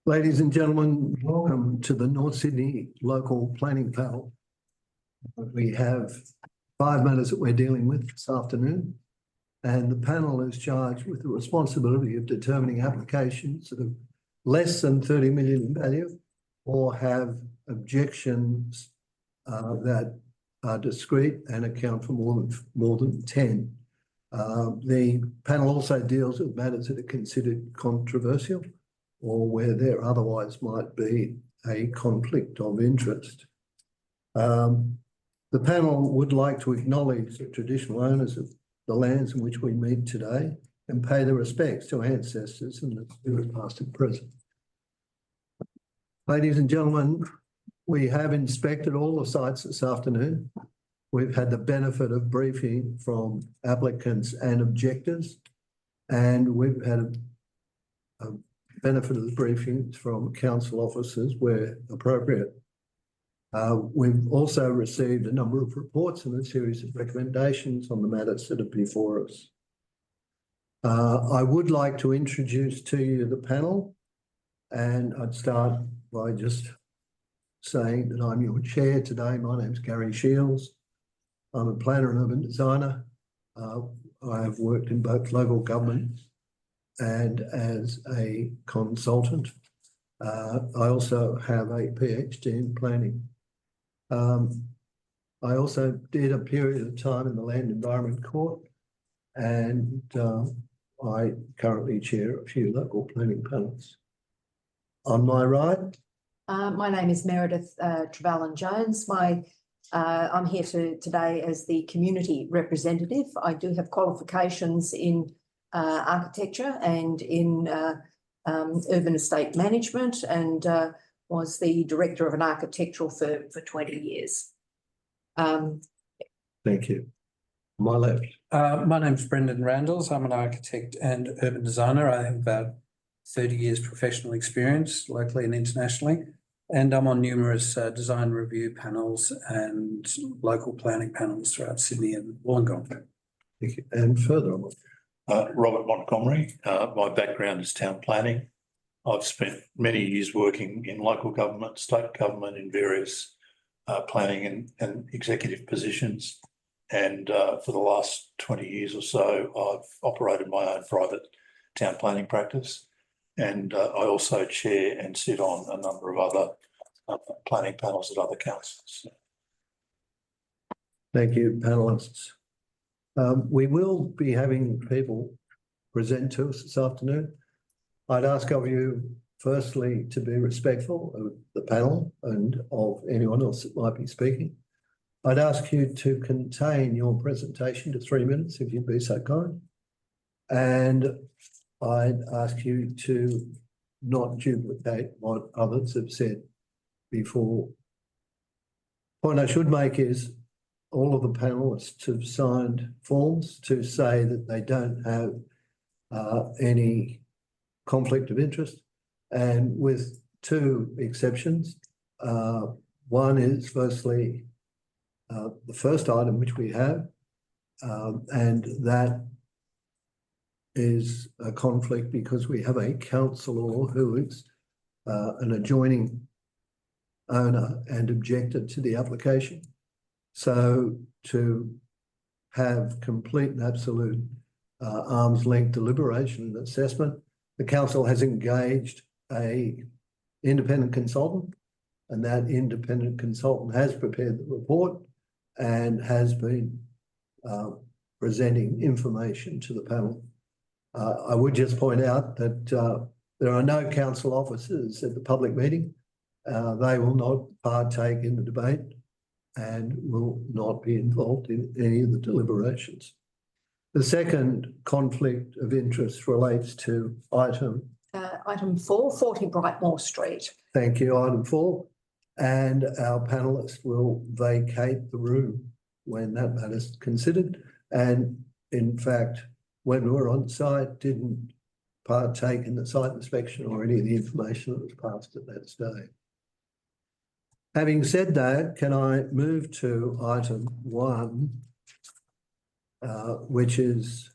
Ladies and gentlemen, welcome to the North Sydney Local Planning Panel. We have 5 matters that we're dealing with this afternoon, and the panel is charged with the responsibility of determining applications that are less than 30 million in value or have objections that are discrete and account for more than 10. The panel also deals with matters that are considered controversial or where there otherwise might be a conflict of interest. The panel would like to acknowledge the traditional owners of the lands in which we meet today and pay their respects to ancestors and the spirit past and present. Ladies and gentlemen, we have inspected all the sites this afternoon. We've had the benefit of briefing from applicants and objectors, and we've had a benefit of the briefings from council officers where appropriate. We've also received a number of reports and a series of recommendations on the matters that are before us. I would like to introduce to you the panel, and I'd start by just saying that I'm your chair today. My name's Gary Shields. I'm a planner and urban designer. I have worked in both local government and as a consultant. I also have a PhD in planning. I also did a period of time in the Land Environment Court, and I currently chair a few local planning panels. On my right. My name is Meredith Trevelyan-Jones. I'm here today as the community representative. I do have qualifications in architecture and in urban estate management, and was the director of an architectural firm for 20 years. Thank you. My left. My name's Brendan Randalls. I'm an architect and urban designer. I have about 30 years professional experience locally and internationally, and I'm on numerous design review panels and local planning panels throughout Sydney and Wollongong. Thank you. And further on. Robert Montgomery. My background is town planning. I've spent many years working in local government, state government, in various planning and executive positions. And for the last 20 years or so, I've operated my own private town planning practice. And I also chair and sit on a number of other planning panels at other councils. Thank you, panelists. We will be having people present to us this afternoon. I'd ask of you, firstly, to be respectful of the panel and of anyone else that might be speaking. I'd ask you to contain your presentation to 3 minutes, if you'd be so kind. And I'd ask you to not duplicate what others have said before. Point I should make is all of the panelists have signed forms to say that they don't have any conflict of interest, and with 2 exceptions. One is firstly the first item which we have, and that is a conflict because we have a councillor who is an adjoining owner and objected to the application. So to have complete and absolute arm's length deliberation and assessment, the council has engaged an independent consultant, and that independent consultant has prepared the report and has been presenting information to the panel. I would just point out that there are no council officers at the public meeting. They will not partake in the debate and will not be involved in any of the deliberations. The second conflict of interest relates to item 4, 40 Brightmoor Street. Thank you, item 4. And our panelists will vacate the room when that matter is considered. And in fact, when we were on site, didn't partake in the site inspection or any of the information that was passed at that stage. Having said that, can I move to item 1, which is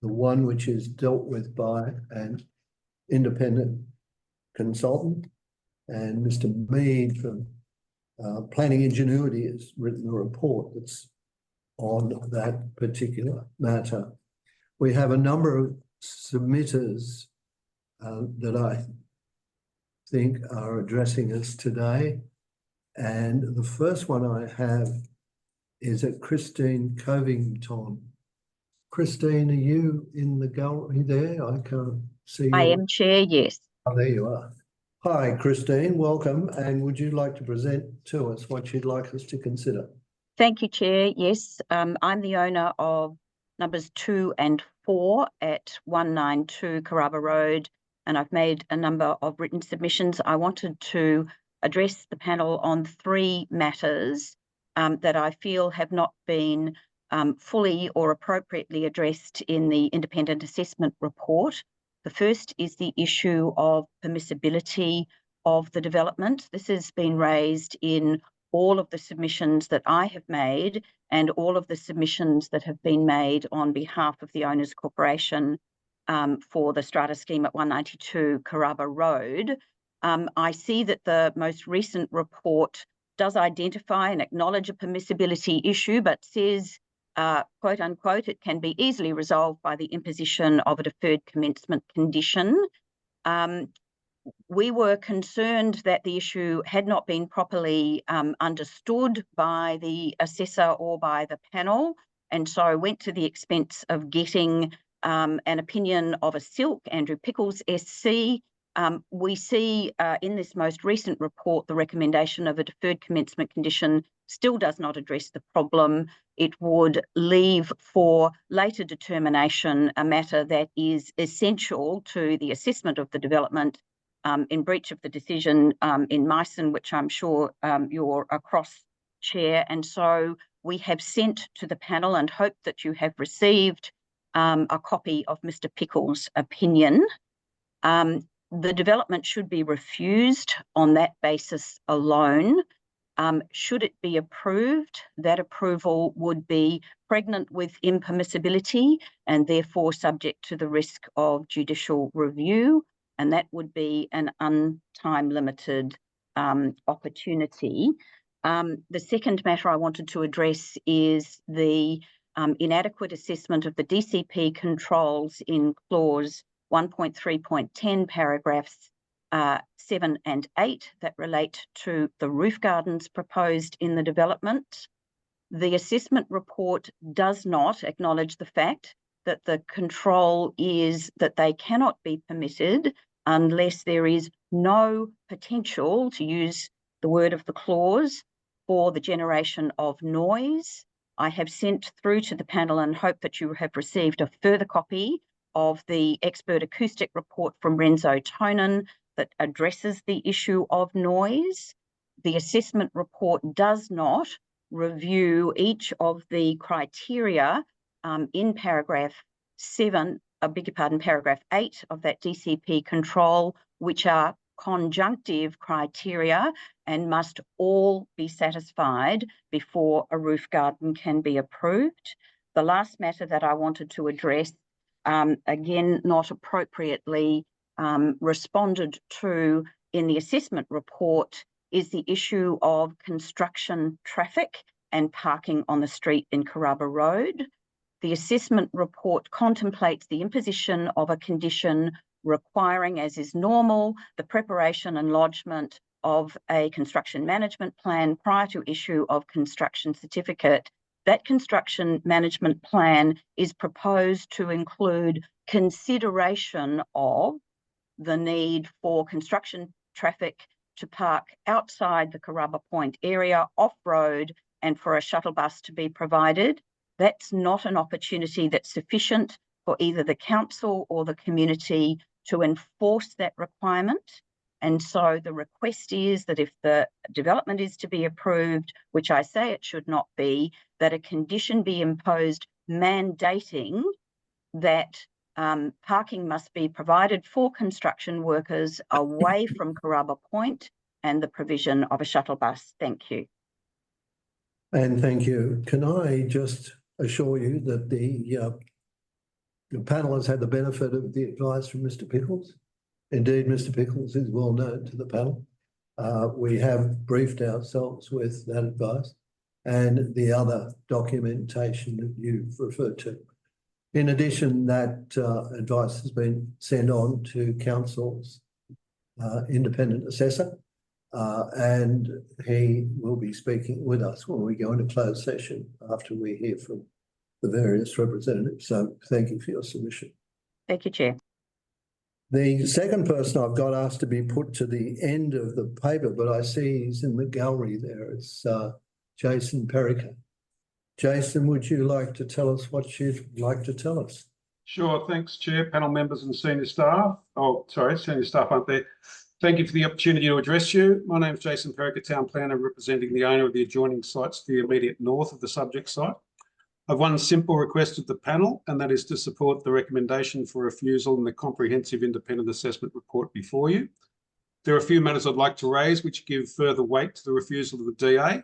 the one which is dealt with by an independent consultant, and Mr. Mead from Planning Ingenuity has written a report that's on that particular matter. We have a number of submitters that I think are addressing us today. And the first one I have is Christine Covington. Christine, are you in the gallery there? I can't see you. I am, Chair, yes. Oh, there you are. Hi, Christine, welcome. And would you like to present to us what you'd like us to consider? Thank you, Chair. Yes, I'm the owner of numbers 2 and 4 at 192 Carrabba Road, and I've made a number of written submissions. I wanted to address the panel on 3 matters that I feel have not been fully or appropriately addressed in the independent assessment report. The first is the issue of permissibility of the development. This has been raised in all of the submissions that I have made and all of the submissions that have been made on behalf of the Owners Corporation for the strata scheme at 192 Carrabba Road. I see that the most recent report does identify and acknowledge a permissibility issue, but says, quote unquote, it can be easily resolved by the imposition of a deferred commencement condition. We were concerned that the issue had not been properly understood by the assessor or by the panel, and so went to the expense of getting an opinion of a SILK, Andrew Pickles SC. We see in this most recent report the recommendation of a deferred commencement condition still does not address the problem. It would leave for later determination a matter that is essential to the assessment of the development in breach of the decision in Meissen, which I'm sure you're across, Chair. And so we have sent to the panel and hope that you have received a copy of Mr. Pickles' opinion. The development should be refused on that basis alone. Should it be approved, that approval would be pregnant with impermissibility and therefore subject to the risk of judicial review, and that would be an time-limited opportunity. The second matter I wanted to address is the inadequate assessment of the DCP controls in clause 1.3.10 paragraphs 7 and 8 that relate to the roof gardens proposed in the development. The assessment report does not acknowledge the fact that the control is that they cannot be permitted unless there is no potential, to use the word of the clause, for the generation of noise. I have sent through to the panel and hope that you have received a further copy of the expert acoustic report from Renzo Tonin that addresses the issue of noise. The assessment report does not review each of the criteria in paragraph 7, paragraph 8 of that DCP control, which are conjunctive criteria and must all be satisfied before a roof garden can be approved. The last matter that I wanted to address, again, not appropriately responded to in the assessment report, is the issue of construction traffic and parking on the street in Carrabba Road. The assessment report contemplates the imposition of a condition requiring, as is normal, the preparation and lodgement of a construction management plan prior to issue of construction certificate. That construction management plan is proposed to include consideration of the need for construction traffic to park outside the Carrabba Point area, off-road, and for a shuttle bus to be provided. That's not an opportunity that's sufficient for either the council or the community to enforce that requirement. And so the request is that if the development is to be approved, which I say it should not be, that a condition be imposed mandating that parking must be provided for construction workers away from Carrabba Point and the provision of a shuttle bus. Thank you. And thank you. Can I just assure you that the panel has had the benefit of the advice from Mr. Pickles, Indeed, Mr. Pickles is well known to the panel. We have briefed ourselves with that advice and the other documentation that you've referred to. In addition, that advice has been sent on to Council's independent assessor, and he will be speaking with us when we go into closed session after we hear from the various representatives. So thank you for your submission. Thank you, Chair. The second person I've got asked to be put to the end of the paper, but I see he's in the gallery there. It's Jason Perica. Jason, would you like to tell us what you'd like to tell us? Sure, thanks, Chair, panel members and senior staff. Oh, sorry, senior staff aren't there. Thank you for the opportunity to address you. My name is Jason Perica, Town Planner, representing the owner of the adjoining sites to the immediate north of the subject site. I've one simple request of the panel, and that is to support the recommendation for refusal in the comprehensive independent assessment report before you. There are a few matters I'd like to raise which give further weight to the refusal of the DA.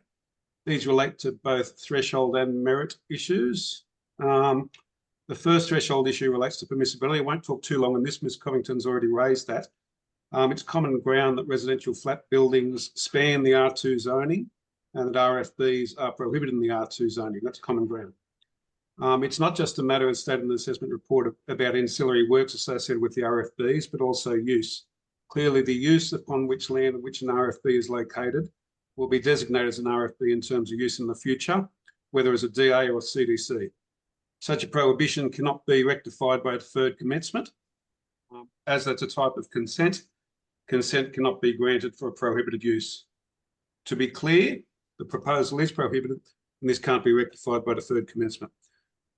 These relate to both threshold and merit issues. The first threshold issue relates to permissibility. I won't talk too long on this. Ms. Covington's already raised that. It's common ground that residential flat buildings span the R2 zoning and that RFBs are prohibited in the R2 zoning. That's common ground. It's not just a matter, as stated in the assessment report, about ancillary works associated with the RFBs, but also use. Clearly, the use upon which land on which an RFB is located will be designated as an RFB in terms of use in the future, whether as a DA or CDC. Such a prohibition cannot be rectified by a deferred commencement. As that's a type of consent, consent cannot be granted for a prohibited use. To be clear, the proposal is prohibited and this can't be rectified by deferred commencement.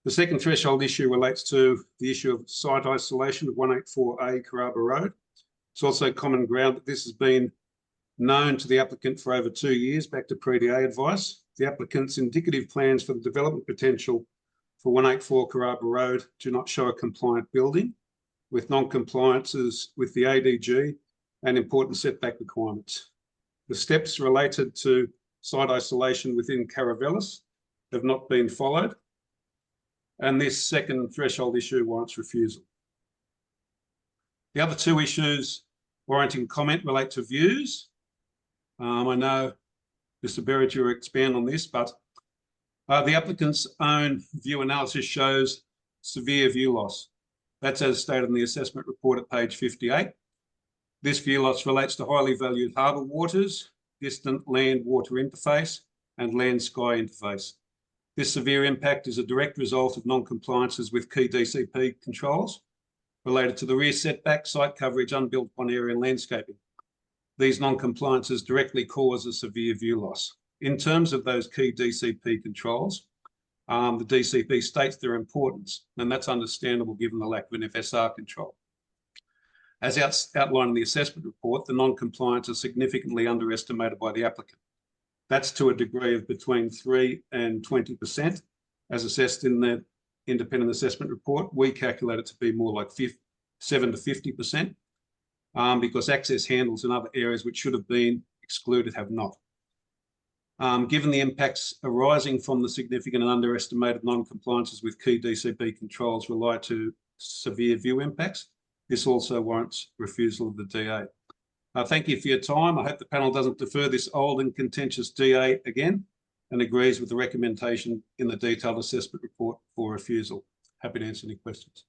The second threshold issue relates to the issue of site isolation of 184A Carrabba Road. It's also common ground that this has been known to the applicant for over 2 years, back to pre-DA advice. The applicant's indicative plans for the development potential for 184 Carrabba Road do not show a compliant building, with non-compliances with the ADG and important setback requirements. The steps related to site isolation within Caravellis have not been followed, and this second threshold issue warrants refusal. The other two issues warranting comment relate to views. I know Mr. Berridge will expand on this, but the applicant's own view analysis shows severe view loss. That's as stated in the assessment report at page 58. This view loss relates to highly valued harbour waters, distant land-water interface, and land-sky interface. This severe impact is a direct result of non-compliances with key DCP controls related to the rear setback, site coverage, unbuilt upon area and landscaping. These non-compliances directly cause a severe view loss. In terms of those key DCP controls, the DCP states their importance, and that's understandable given the lack of an FSR control. As outlined in the assessment report, the non-compliance is significantly underestimated by the applicant. That's to a degree of between 3 and 20%, as assessed in the independent assessment report. We calculate it to be more like 7 to 50%, because access handles in other areas which should have been excluded have not. Given the impacts arising from the significant and underestimated non-compliances with key DCP controls relate to severe view impacts, this also warrants refusal of the DA. Thank you for your time. I hope the panel doesn't defer this old and contentious DA again and agrees with the recommendation in the detailed assessment report for refusal. Happy to answer any questions.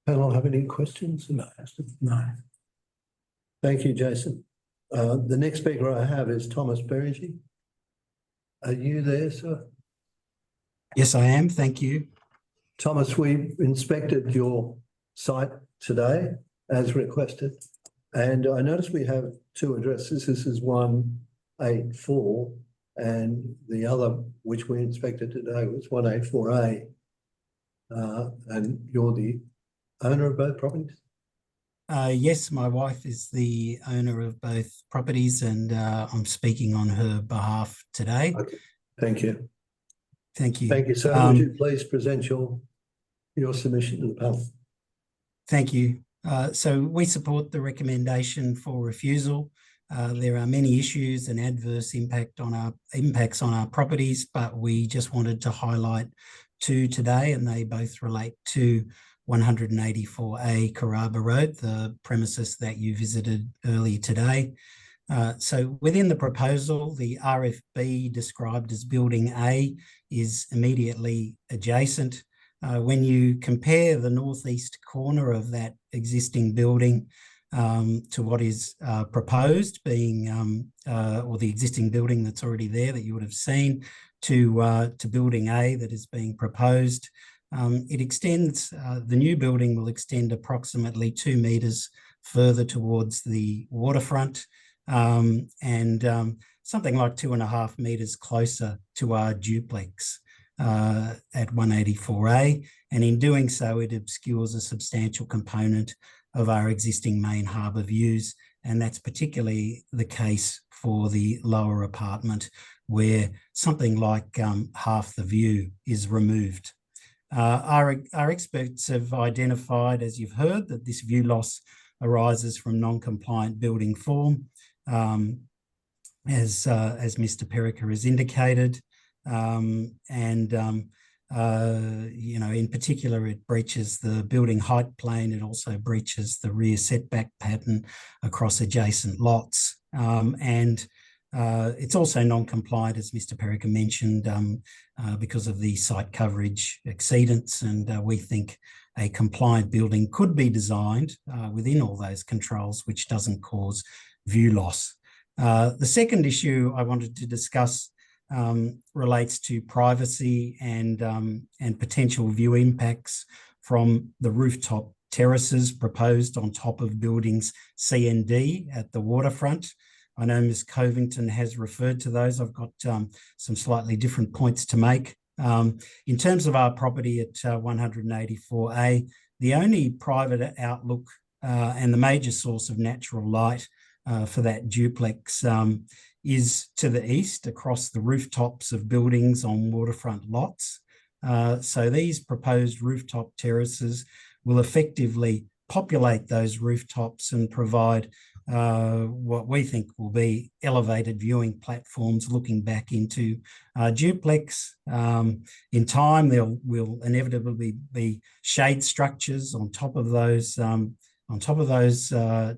Panel have any questions? No. Thank you, Jason. The next speaker I have is Thomas Berigi. Are you there, sir? Yes, I am. Thank you. Thomas, we inspected your site today as requested, and I noticed we have two addresses. This is 184, and the other, which we inspected today, was 184A. And you're the owner of both properties? Yes, my wife is the owner of both properties, and I'm speaking on her behalf today. Okay. Thank you. Thank you. Thank you, sir. Would you please present your submission to the panel? Thank you. So we support the recommendation for refusal. There are many issues and adverse impacts on our properties, but we just wanted to highlight two today, and they both relate to 184A Carrabba Road, the premises that you visited earlier today. So within the proposal, the RFB described as Building A is immediately adjacent. When you compare the northeast corner of that existing building to what is proposed, being or the existing building that's already there that you would have seen, to Building A that is being proposed, it extends. The new building will extend approximately 2 metres further towards the waterfront, and something like 2.5 metres closer to our duplex at 184A. And in doing so, it obscures a substantial component of our existing main harbour views. And that's particularly the case for the lower apartment, where something like half the view is removed. Our experts have identified, as you've heard, that this view loss arises from non-compliant building form, as Mr. Perica has indicated, in particular, it breaches the building height plane. It also breaches the rear setback pattern across adjacent lots, it's also non-compliant, as Mr. Perica mentioned, because of the site coverage exceedance, and we think a compliant building could be designed within all those controls, which doesn't cause view loss. The second issue I wanted to discuss relates to privacy and potential view impacts from the rooftop terraces proposed on top of buildings C and D at the waterfront. I know Ms. Covington has referred to those. I've got some slightly different points to make. In terms of our property at 184A, the only private outlook and the major source of natural light for that duplex is to the east across the rooftops of buildings on waterfront lots. So these proposed rooftop terraces will effectively populate those rooftops and provide what we think will be elevated viewing platforms looking back into duplex. In time, there will inevitably be shade structures on top of those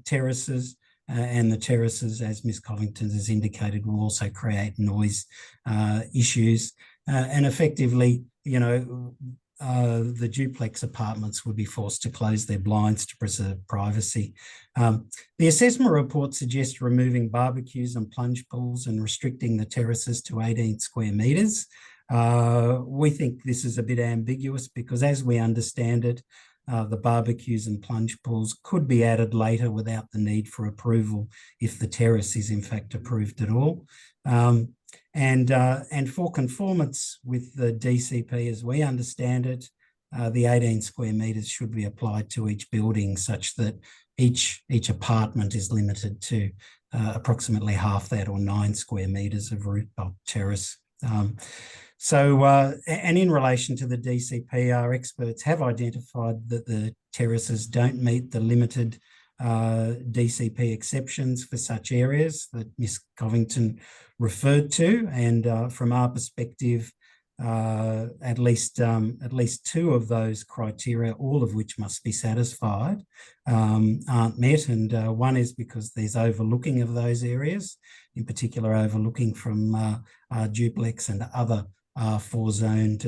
terraces. And the terraces, as Ms. Covington has indicated, will also create noise issues. And effectively, the duplex apartments would be forced to close their blinds to preserve privacy. The assessment report suggests removing barbecues and plunge pools and restricting the terraces to 18 square metres. We think this is a bit ambiguous because, as we understand it, the barbecues and plunge pools could be added later without the need for approval if the terrace is in fact approved at all. And for conformance with the DCP, as we understand it, the 18 square metres should be applied to each building such that each apartment is limited to approximately half that, or 9 square metres of rooftop terrace. And in relation to the DCP, our experts have identified that the terraces don't meet the limited DCP exceptions for such areas that Ms. Covington referred to. And from our perspective, at least 2 of those criteria, all of which must be satisfied, aren't met. And one is because there's overlooking of those areas, in particular overlooking from our duplex and other R4-zoned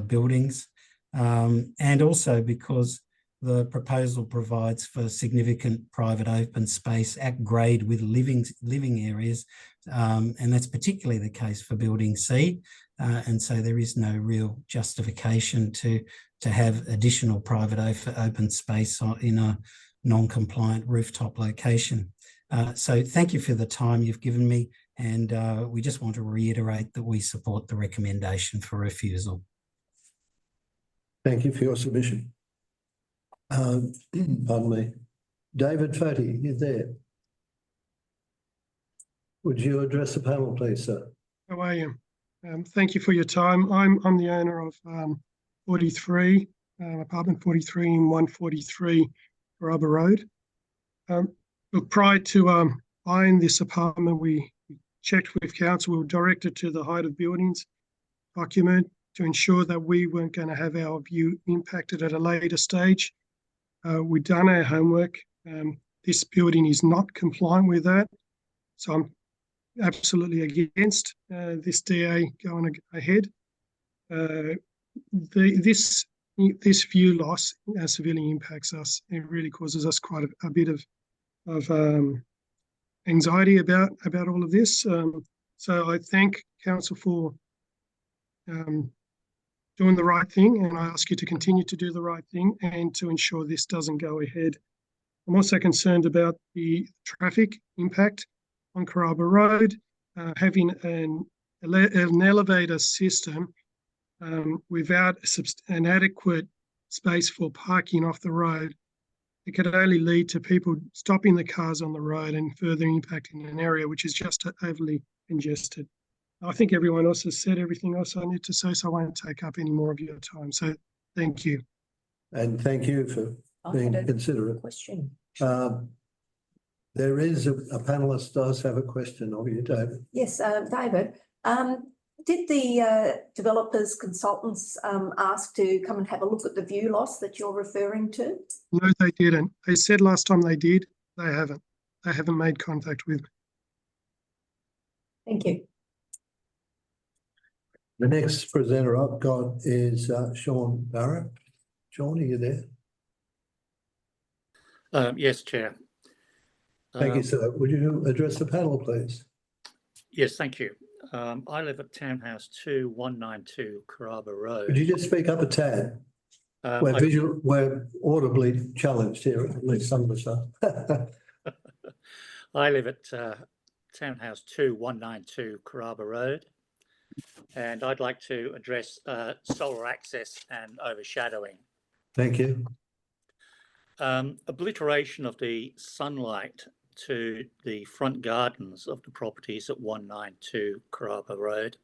buildings, and also because the proposal provides for significant private open space at grade with living areas, and that's particularly the case for Building C, and so there is no real justification to have additional private open space in a non-compliant rooftop location. So thank you for the time you've given me, and we just want to reiterate that we support the recommendation for refusal. Thank you for your submission. Pardon me. David Foti, you're there. Would you address the panel, please, sir? How are you? Thank you for your time. I'm the owner of 43, apartment 43 in 143 Carrabba Road. Look, prior to buying this apartment, we checked with council. We were directed to the height of buildings document, to ensure that we weren't going to have our view impacted at a later stage. We've done our homework. This building is not compliant with that. So I'm absolutely against this DA going ahead. This view loss severely impacts us. It really causes us quite a bit of anxiety about all of this. So I thank Council for doing the right thing, and I ask you to continue to do the right thing and to ensure this doesn't go ahead. I'm also concerned about the traffic impact on Carrabba Road. Having an elevator system without an adequate space for parking off the road, it could only lead to people stopping the cars on the road and further impacting an area which is just overly congested. I think everyone else has said everything else I need to say, so I won't take up any more of your time. So thank you. And thank you for being considerate. Question. There is a panelist does have a question of you, David. Yes, David. Did the developers consultants ask to come and have a look at the view loss that you're referring to? No, they didn't. They said last time they did. They haven't. They haven't made contact with me. Thank you. The next presenter I've got is Sean Barrett. Sean, are you there? Yes, Chair. Thank you, sir. Would you address the panel, please? Yes, thank you. I live at Townhouse 2, 192 Carrabba Road. Could you just speak up a tad? We're audibly challenged here, at least some of us are. I live at Townhouse 2, 192 Carrabba Road, and I'd like to address solar access and overshadowing. Thank you. Obliteration of the sunlight to the front gardens of the properties at 192 Carrabba Road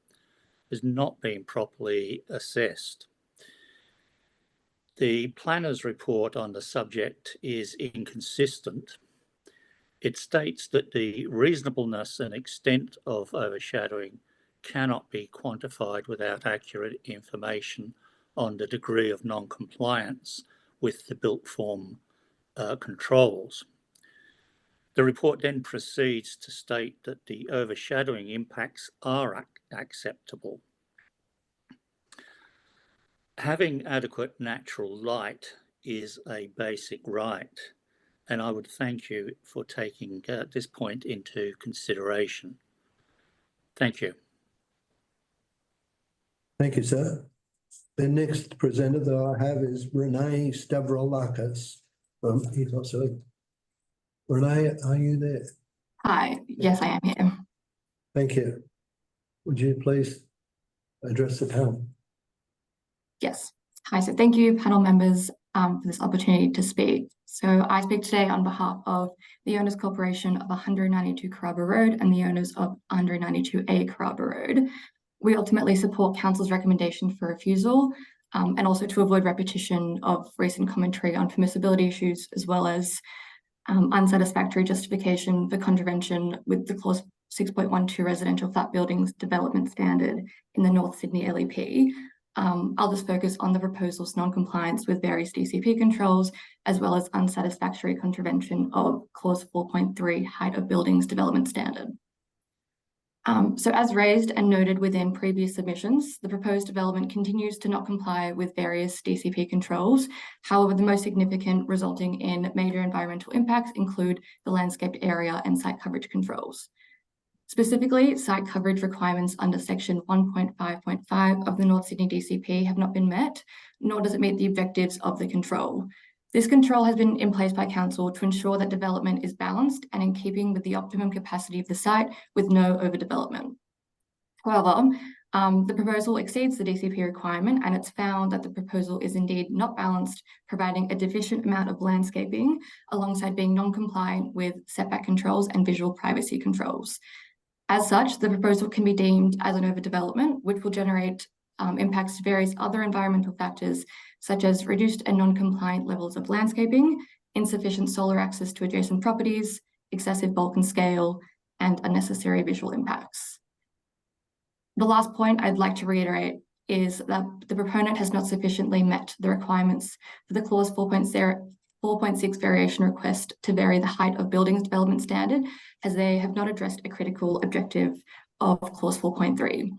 has not been properly assessed. The planner's report on the subject is inconsistent. It states that the reasonableness and extent of overshadowing cannot be quantified without accurate information on the degree of non-compliance with the built form controls. The report then proceeds to state that the overshadowing impacts are acceptable. Having adequate natural light is a basic right, and I would thank you for taking this point into consideration. Thank you. Thank you, sir. The next presenter that I have is Renee Stavroulakis from Ethos. Renee, are you there? Hi, yes, I am here. Thank you. Would you please address the panel? Yes. Hi, so thank you, panel members, for this opportunity to speak. So I speak today on behalf of the Owners Corporation of 192 Carrabba Road and the owners of 192A Carrabba Road. We ultimately support Council's recommendation for refusal and also to avoid repetition of recent commentary on permissibility issues, as well as unsatisfactory justification for contravention with the clause 6.12 residential flat buildings development standard in the North Sydney LEP. I'll just focus on the proposal's non-compliance with various DCP controls, as well as unsatisfactory contravention of clause 4.3 height of buildings development standard. So as raised and noted within previous submissions, the proposed development continues to not comply with various DCP controls. However, the most significant resulting in major environmental impacts include the landscaped area and site coverage controls. Specifically, site coverage requirements under section 1.5.5 of the North Sydney DCP have not been met, nor does it meet the objectives of the control. This control has been in place by Council to ensure that development is balanced and in keeping with the optimum capacity of the site with no overdevelopment. However, the proposal exceeds the DCP requirement, and it's found that the proposal is indeed not balanced, providing a deficient amount of landscaping alongside being non-compliant with setback controls and visual privacy controls. As such, the proposal can be deemed as an overdevelopment, which will generate impacts to various other environmental factors, such as reduced and non-compliant levels of landscaping, insufficient solar access to adjacent properties, excessive bulk and scale, and unnecessary visual impacts. The last point I'd like to reiterate is that the proponent has not sufficiently met the requirements for the clause 4.6 variation request to vary the height of buildings development standard, as they have not addressed a critical objective of clause 4.3.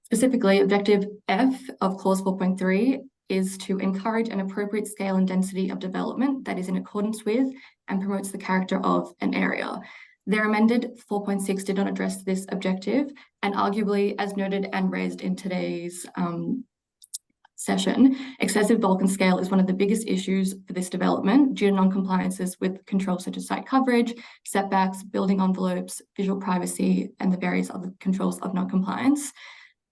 Specifically, objective F of clause 4.3 is to encourage an appropriate scale and density of development that is in accordance with and promotes the character of an area. Their amended 4.6 did not address this objective, and arguably, as noted and raised in today's session, excessive bulk and scale is one of the biggest issues for this development due to non-compliances with controls such as site coverage, setbacks, building envelopes, visual privacy, and the various other controls of non-compliance.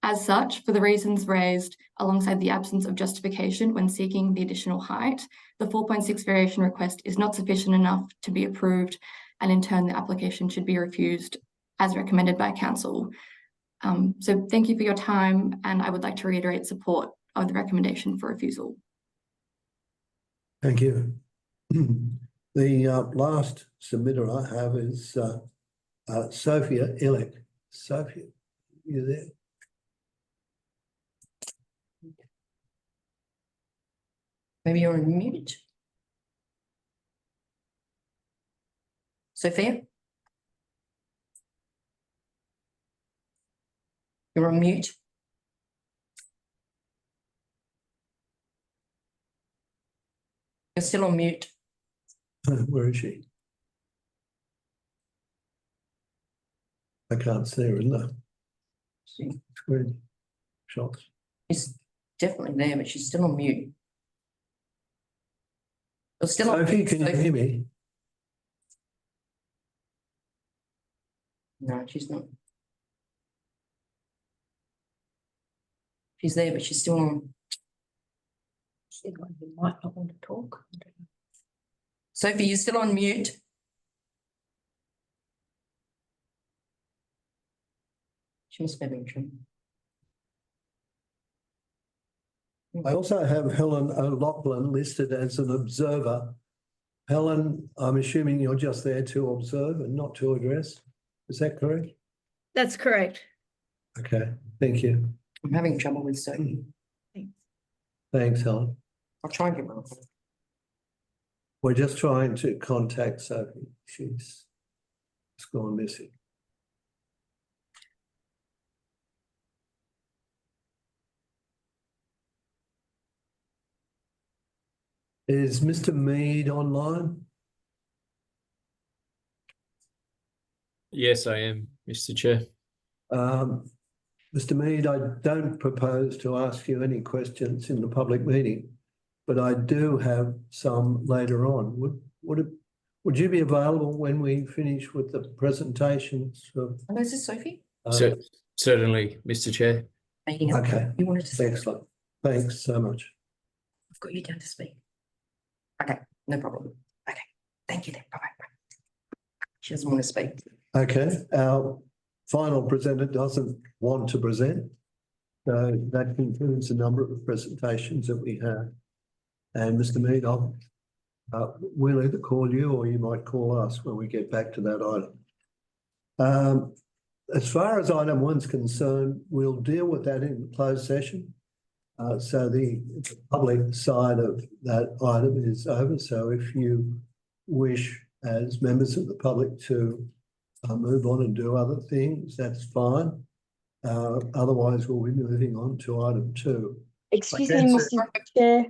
As such, for the reasons raised, alongside the absence of justification when seeking the additional height, the 4.6 variation request is not sufficient enough to be approved, and in turn, the application should be refused as recommended by Council. So thank you for your time, and I would like to reiterate support of the recommendation for refusal. Thank you. The last submitter I have is Sophia Illick. Sophia, you there? Maybe you're on mute. Sophia? You're on mute. You're still on mute. Where is she? I can't see her in the screen shots. She's definitely there, but she's still on mute. You're still on Sophie, mute, can you Sophie. hear me? No, she's not. She's there, but she's still on. She might not want to talk. Sophie, you're still on mute. She must be having trouble. I also have Helen O'Loughlin listed as an observer. Helen, I'm assuming you're just there to observe and not to address. Is that correct? That's correct. Okay, thank you. I'm having trouble with Sophie. Thanks, Helen. I'll try and get one. We're just trying to contact Sophie. She's gone missing. Is Mr. Mead online? Yes, I am, Mr. Chair. Mr. Mead, I don't propose to ask you any questions in the public meeting, but I do have some later on. Would you be available when we finish with the presentations? Oh, is this Sophie? So, certainly, Mr. Chair. Okay, You wanted to say? excellent. Thanks so much. I've got you down to speak. Okay, no problem. Okay, thank you then. Bye-bye. She doesn't want to speak. Okay, our final presenter doesn't want to present. So that concludes the number of presentations that we have. And Mr. Mead, we'll either call you or you might call us when we get back to that item. As far as item 1's concerned, we'll deal with that in the closed session. So the public side of that item is over. So if you wish as members of the public to move on and do other things, that's fine. Otherwise, we'll be moving on to item 2. Excuse me, Mr. Chair.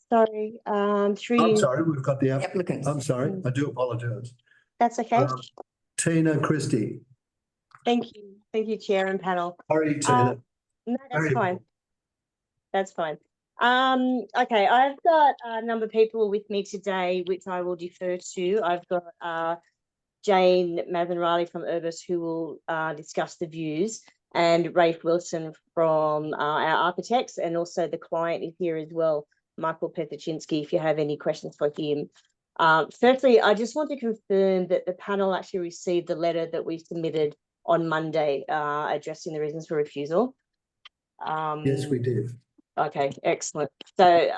Sorry, through you. I'm sorry, we've got the Applicants. I'm sorry, I do apologise. That's okay. Tina Christie. Thank you, Chair and panel. Sorry, Tina. No, that's Very fine. That's fine. Okay, I've got a number of people with me today, which I will defer to. I've got Jane Maven-Riley from Urbis, who will discuss the views, and Rafe Wilson from our architects, and also the client is here as well, Michael Pethaczynski, if you have any questions for him. Firstly, I just want to confirm that the panel actually received the letter that we submitted on Monday addressing the reasons for refusal. Yes, we did. Okay, excellent. So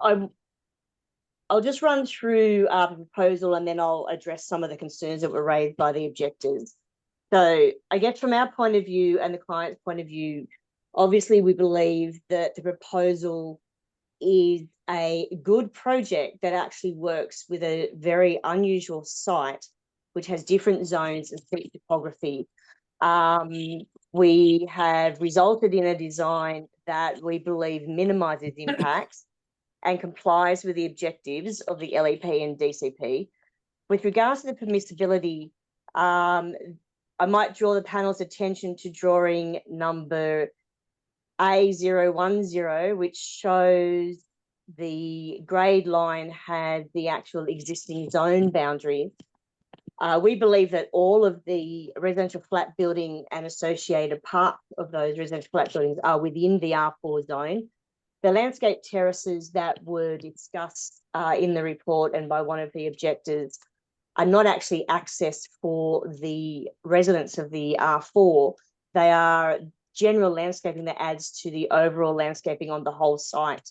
I'll just run through the proposal and then I'll address some of the concerns that were raised by the objectors. So I guess from our point of view and the client's point of view, Obviously, we believe that the proposal is a good project that actually works with a very unusual site, which has different zones and steep topography. We have resulted in a design that we believe minimises impacts and complies with the objectives of the LEP and DCP. With regards to the permissibility, I might draw the panel's attention to drawing number A010, which shows the grade line has the actual existing zone boundary. We believe that all of the residential flat building and associated parts of those residential flat buildings are within the R4 zone. The landscape terraces that were discussed in the report and by one of the objectors are not actually accessed for the residents of the R4. They are general landscaping that adds to the overall landscaping on the whole site.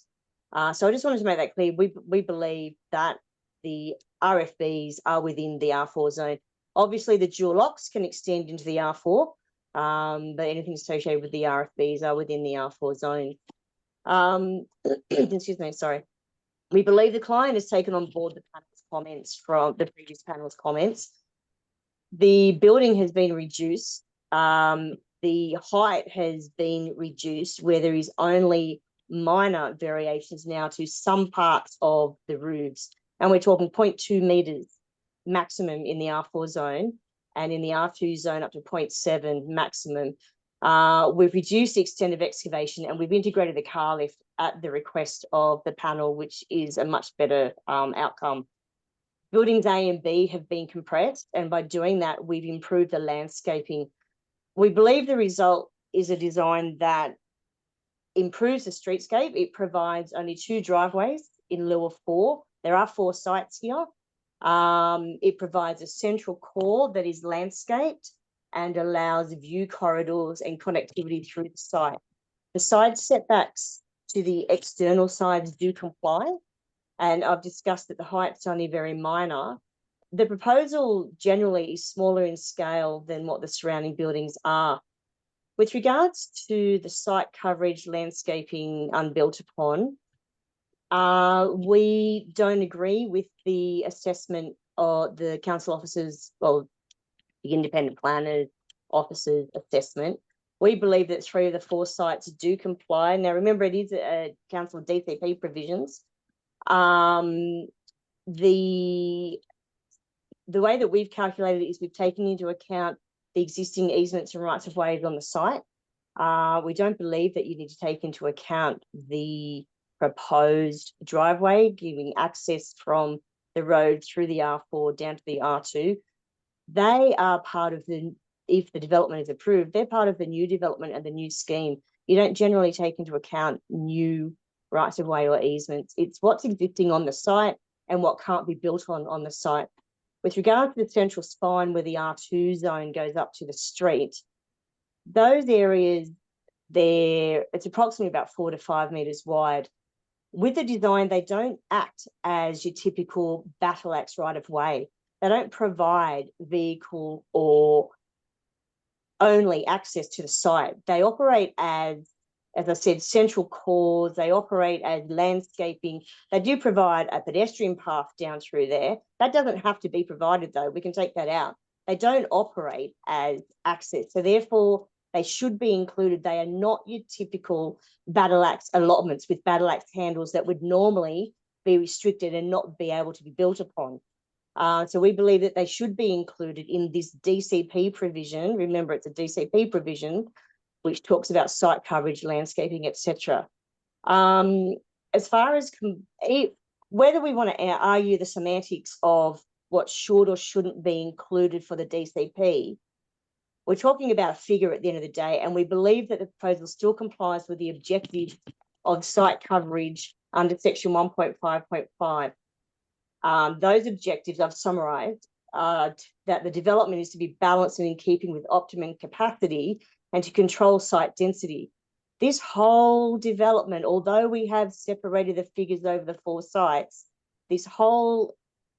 So I just wanted to make that clear. We believe that the RFBs are within the R4 zone. Obviously, the dual locks can extend into the R4, but anything associated with the RFBs are within the R4 zone. Excuse me, sorry. We believe the client has taken on board the panel's comments from the previous panel's comments. The building has been reduced. The height has been reduced where there is only minor variations now to some parts of the roofs. And we're talking 0.2 metres maximum in the R4 zone, and in the R2 zone up to 0.7 maximum. We've reduced the extent of excavation, and we've integrated the car lift at the request of the panel, which is a much better outcome. Buildings A and B have been compressed, and by doing that, we've improved the landscaping. We believe the result is a design that improves the streetscape. It provides only 2 driveways in lieu of 4. There are 4 sites here. It provides a central core that is landscaped and allows view corridors and connectivity through the site. The side setbacks to the external sides do comply, and I've discussed that the height's only very minor. The proposal generally is smaller in scale than what the surrounding buildings are. With regards to the site coverage, landscaping unbuilt upon, we don't agree with the assessment of the council officers, or the independent planners officers assessment. We believe that 3 of the 4 sites do comply. Now, remember, it is a council DCP provisions. The way that we've calculated it is we've taken into account the existing easements and rights of ways on the site. We don't believe that you need to take into account the proposed driveway, giving access from the road through the R4 down to the R2. They are part of the, if the development is approved, they're part of the new development and the new scheme. You don't generally take into account new rights of way or easements. It's what's existing on the site and what can't be built on the site. With regard to the central spine where the R2 zone goes up to the street, those areas there, it's approximately about 4 to 5 metres wide. With the design, they don't act as your typical battle axe right of way. They don't provide vehicle or only access to the site. They operate as I said, central cores. They operate as landscaping. They do provide a pedestrian path down through there. That doesn't have to be provided, though. We can take that out. They don't operate as access. So therefore, they should be included. They are not your typical battle axe allotments with battle axe handles that would normally be restricted and not be able to be built upon. So we believe that they should be included in this DCP provision. Remember, it's a DCP provision, which talks about site coverage, landscaping, etc. As far as whether we want to argue the semantics of what should or shouldn't be included for the DCP, we're talking about a figure at the end of the day, and we believe that the proposal still complies with the objective of site coverage under section 1.5.5. Those objectives I've summarised that the development is to be balanced and in keeping with optimum capacity and to control site density. This whole development, although we have separated the figures over the 4 sites, this whole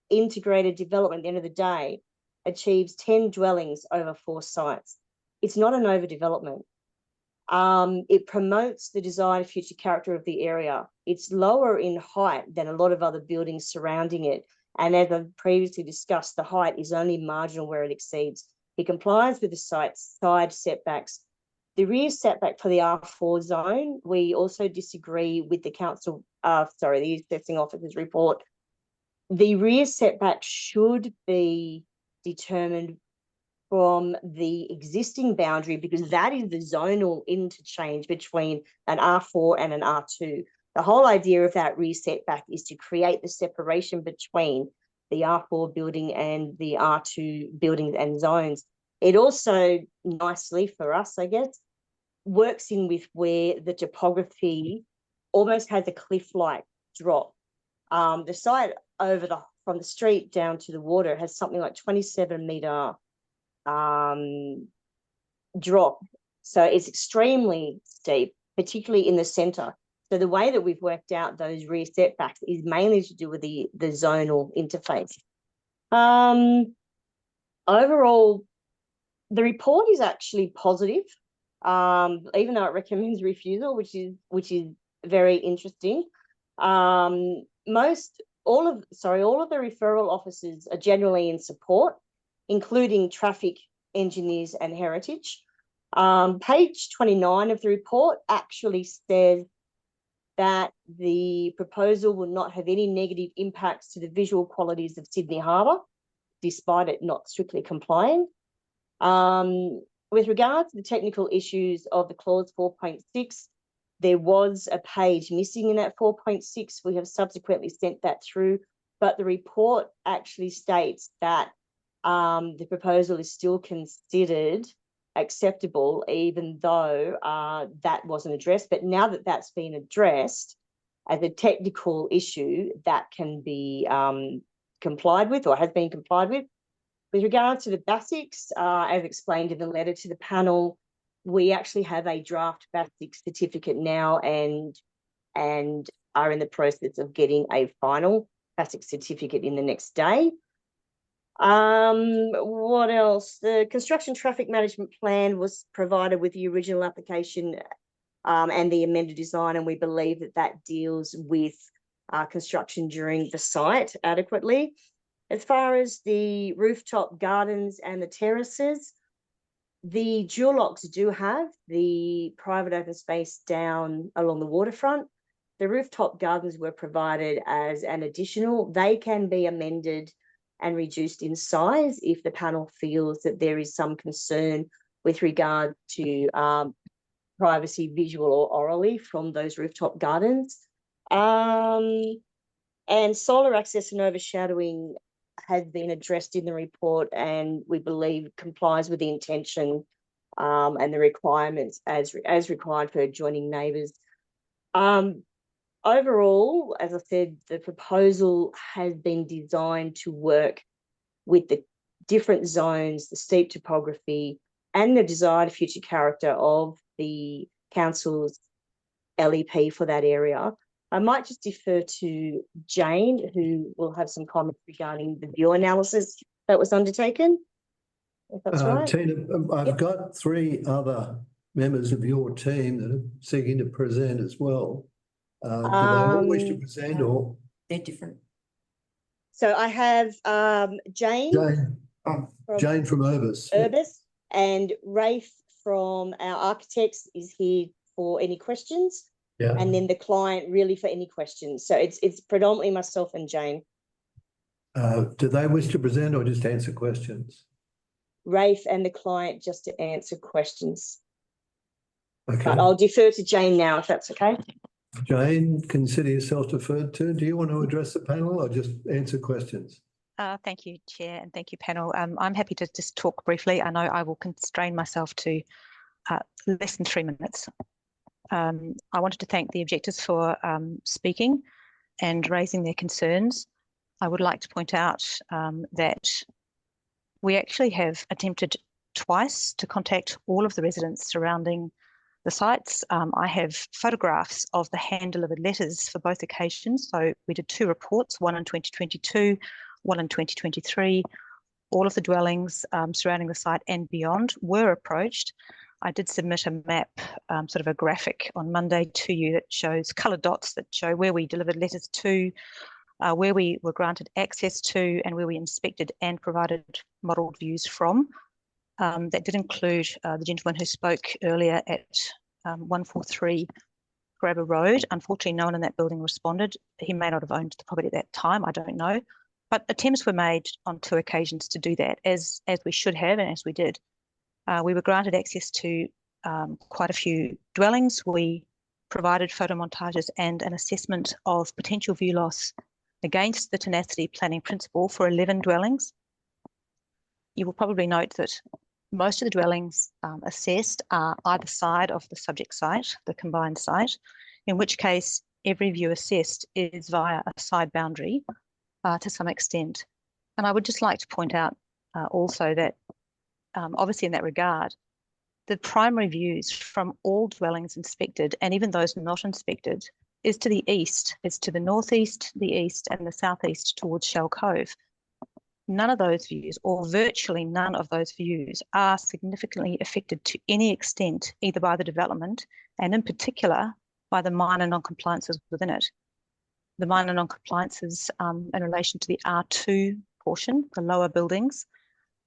integrated development at the end of the day achieves 10 dwellings over 4 sites. It's not an overdevelopment. It promotes the desired future character of the area. It's lower in height than a lot of other buildings surrounding it. And as I've previously discussed, the height is only marginal where it exceeds. It complies with the site's side setbacks. The rear setback for the R4 zone, we also disagree with the the assessing officer's report. The rear setback should be determined from the existing boundary because that is the zonal interchange between an R4 and an R2. The whole idea of that rear setback is to create the separation between the R4 building and the R2 buildings and zones. It also nicely for us, I guess, works in with where the topography almost has a cliff-like drop. The site from the street down to the water has something like 27-meter drop. So it's extremely steep, particularly in the center. So the way that we've worked out those rear setbacks is mainly to do with the zonal interface. Overall, the report is actually positive, even though it recommends refusal, which is very interesting. All of the referral officers are generally in support, including traffic engineers and heritage. Page 29 of the report actually says that the proposal will not have any negative impacts to the visual qualities of Sydney Harbour, despite it not strictly complying. With regard to the technical issues of the clause 4.6, there was a page missing in that 4.6. We have subsequently sent that through, but the report actually states that the proposal is still considered acceptable, even though that wasn't addressed. But now that that's been addressed as a technical issue, that can be complied with or has been complied with. With regards to the BASICs, as explained in the letter to the panel, we actually have a draft BASIC certificate now and are in the process of getting a final BASIC certificate in the next day. What else? The construction traffic management plan was provided with the original application and the amended design, and we believe that that deals with construction during the site adequately. As far as the rooftop gardens and the terraces, the dual locks do have the private open space down along the waterfront. The rooftop gardens were provided as an additional. They can be amended and reduced in size if the panel feels that there is some concern with regard to privacy, visual or orally, from those rooftop gardens. And solar access and overshadowing has been addressed in the report and we believe complies with the intention and the requirements as required for adjoining neighbours. Overall, as I said, the proposal has been designed to work with the different zones, the steep topography, and the desired future character of the council's LEP for that area. I might just defer to Jane, who will have some comments regarding the view analysis that was undertaken, if that's right. Tina, I've got 3 other members of your team that are seeking to present as well. Do they all wish to present or? They're different. So I have Jane. Jane from Urbis. Urbis, and Rafe from our architects is here for any questions. Yeah. And then the client really for any questions. So it's predominantly myself and Jane. Do they wish to present or just answer questions? Rafe and the client just to answer questions. Okay. But I'll defer to Jane now, if that's okay. Jane, consider yourself deferred to. Do you want to address the panel or just answer questions? Thank you, Chair, and thank you, panel. I'm happy to just talk briefly. I know I will constrain myself to less than 3 minutes. I wanted to thank the objectors for speaking and raising their concerns. I would like to point out that we actually have attempted twice to contact all of the residents surrounding the sites. I have photographs of the hand-delivered letters for both occasions. So we did 2 reports, one in 2022, one in 2023. All of the dwellings surrounding the site and beyond were approached. I did submit a map, sort of a graphic on Monday to you that shows coloured dots that show where we delivered letters to, where we were granted access to, and where we inspected and provided modelled views from. That did include the gentleman who spoke earlier at 143 Grabber Road. Unfortunately, no one in that building responded. He may not have owned the property at that time, I don't know. But attempts were made on 2 occasions to do that, as we should have and as we did. We were granted access to quite a few dwellings. We provided photomontages and an assessment of potential view loss against the tenacity planning principle for 11 dwellings. You will probably note that most of the dwellings assessed are either side of the subject site, the combined site, in which case every view assessed is via a side boundary to some extent. And I would just like to point out also that obviously in that regard, the primary views from all dwellings inspected, and even those not inspected, is to the east. It's to the northeast, the east, and the southeast towards Shell Cove. None of those views, or virtually none of those views, are significantly affected to any extent, either by the development and in particular by the minor non-compliances within it. The minor non-compliances in relation to the R2 portion, the lower buildings,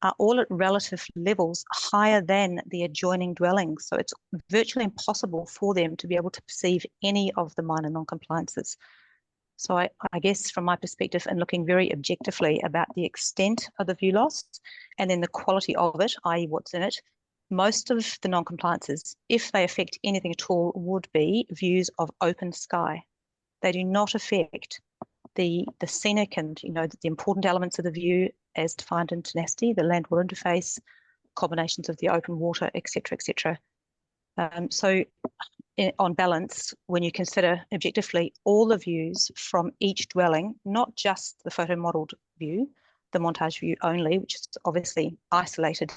are all at relative levels higher than the adjoining dwellings. So it's virtually impossible for them to be able to perceive any of the minor non-compliances. So I guess from my perspective, and looking very objectively about the extent of the view loss and then the quality of it, i.e. what's in it, most of the non-compliances, if they affect anything at all, would be views of open sky. They do not affect the scenic and, you know, the important elements of the view as defined in tenacity, the land-water interface, combinations of the open water, etc., etc. So on balance, when you consider objectively all the views from each dwelling, not just the photo modelled view, the montage view only, which is obviously isolated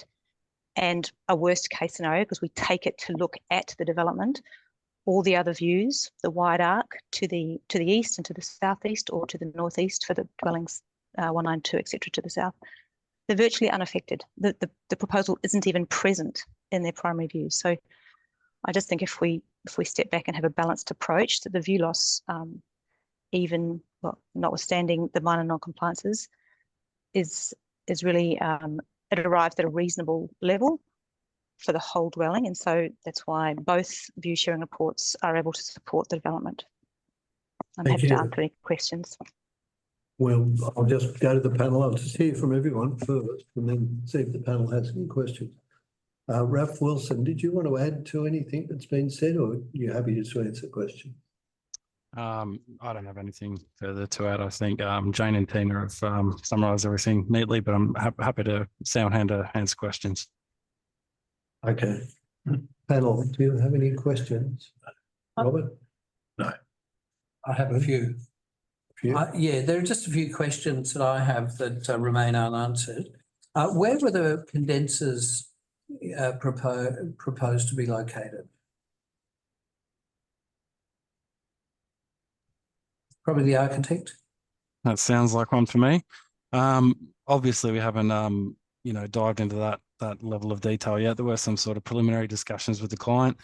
and a worst case scenario because we take it to look at the development, all the other views, the wide arc to the east and to the southeast, or to the northeast for the dwellings 192, etc., to the south, they're virtually unaffected. The proposal isn't even present in their primary views. So I just think if we step back and have a balanced approach, that the view loss, even notwithstanding the minor non-compliances, is really it arrives at a reasonable level for the whole dwelling, and so that's why both view sharing reports are able to support the development. I'm happy to answer any questions. Well, I'll just go to the panel. I'll just hear from everyone first and then see if the panel has any questions. Ralph Wilson, did you want to add to anything that's been said, or are you happy just to answer the question? I don't have anything further to add. I think Jane and Tina have summarised everything neatly, but I'm happy to stay on hand to answer questions. Okay. Panel, do you have any questions? Robert? No. I have a few. Yeah, there are just a few questions that I have that remain unanswered. Where were the condensers proposed to be located? Probably the architect. That sounds like one for me. Obviously, we haven't dived into that level of detail yet. There were some sort of preliminary discussions with the client.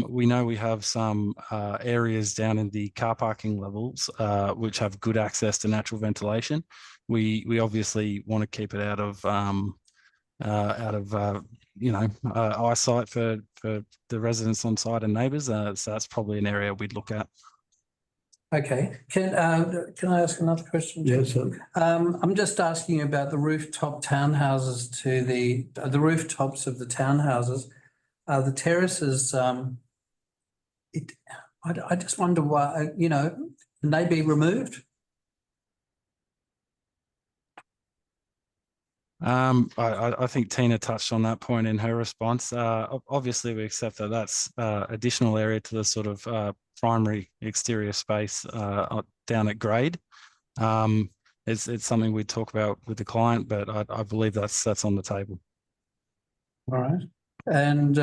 We know we have some areas down in the car parking levels which have good access to natural ventilation. We obviously want to keep it out of eyesight for the residents on site and neighbours. So that's probably an area we'd look at. Okay. Can I ask another question? Yes, sir. I'm just asking about the rooftop townhouses to the rooftops of the townhouses. The terraces, I just wonder why, can they be removed? I think Tina touched on that point in her response. Obviously, we accept that that's additional area to the sort of primary exterior space down at grade. It's something we talk about with the client, but I believe that's on the table. All right. And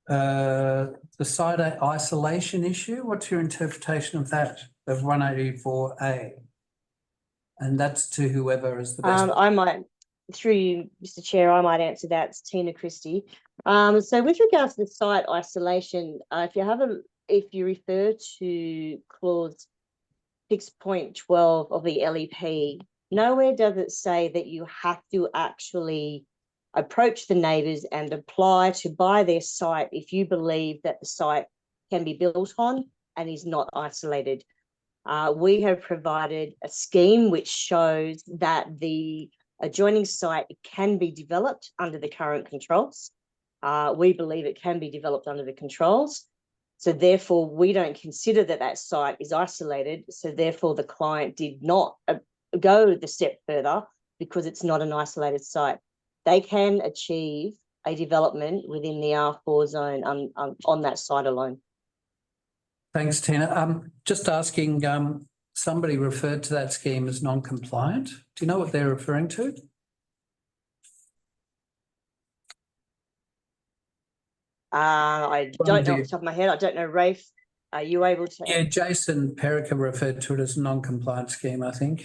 the site isolation issue, what's your interpretation of that, of 184A? And that's to whoever is the best. I might, through you, Mr. Chair, I might answer that. It's Tina Christie. So with regards to the site isolation, if you refer to clause 6.12 of the LEP, nowhere does it say that you have to actually approach the neighbours and apply to buy their site if you believe that the site can be built on and is not isolated. We have provided a scheme which shows that the adjoining site can be developed under the current controls. We believe it can be developed under the controls. So therefore, we don't consider that that site is isolated. So therefore, the client did not go the step further because it's not an isolated site. They can achieve a development within the R4 zone on that site alone. Thanks, Tina. Just asking, somebody referred to that scheme as non-compliant. Do you know what they're referring to? I don't know off the top of my head. I don't know, Rafe. Are you able to? Yeah, Jason Perica referred to it as a non-compliant scheme, I think.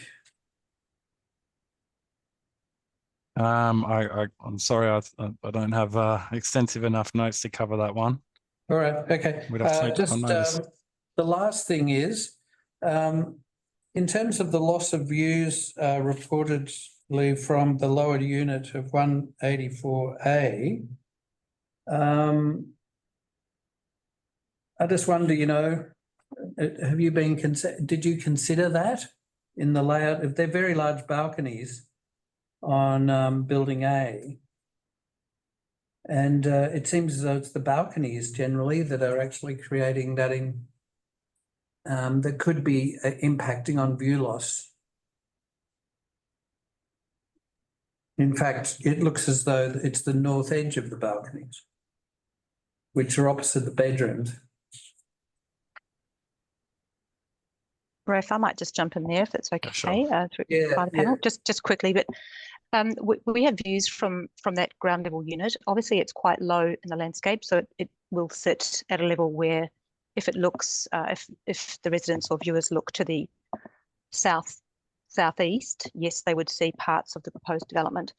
I'm sorry, I don't have extensive enough notes to cover that one. All right, okay. We'd have to take that on notice. The last thing is, in terms of the loss of views reportedly from the lower unit of 184A, I just wonder, you know, have you been did you consider that in the layout? If they're very large balconies on building A, and it seems as though it's the balconies generally that are actually creating that that could be impacting on view loss. In fact, it looks as though it's the north edge of the balconies, which are opposite the bedrooms. Rafe, I might just jump in there if that's okay. Sure. By the panel, just quickly, but we have views from that ground level unit. Obviously, it's quite low in the landscape, so it will sit at a level where, if it looks, if the residents or viewers look to the southeast, yes, they would see parts of the proposed development.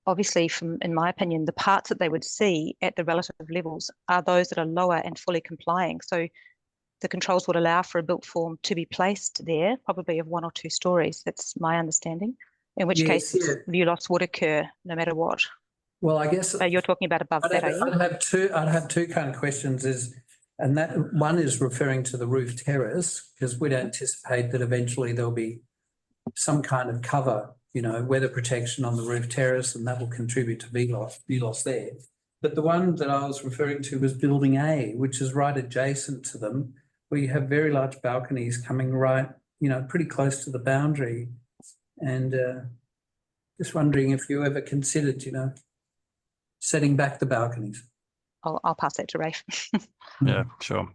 Obviously, in my opinion, the parts that they would see at the relative levels are those that are lower and fully complying. So the controls would allow for a built form to be placed there, probably of 1 or 2 stories. That's my understanding. In which case, view loss would occur no matter what. Well, I guess you're talking about above that, are you? I'd have two kind of questions. And that one is referring to the roof terrace, because we'd anticipate that eventually there'll be some kind of cover, you know, weather protection on the roof terrace, and that will contribute to view loss there. But the one that I was referring to was building A, which is right adjacent to them, where you have very large balconies coming right, you know, pretty close to the boundary. And just wondering if you ever considered, you know, setting back the balconies. I'll pass that to Rafe. Yeah, sure.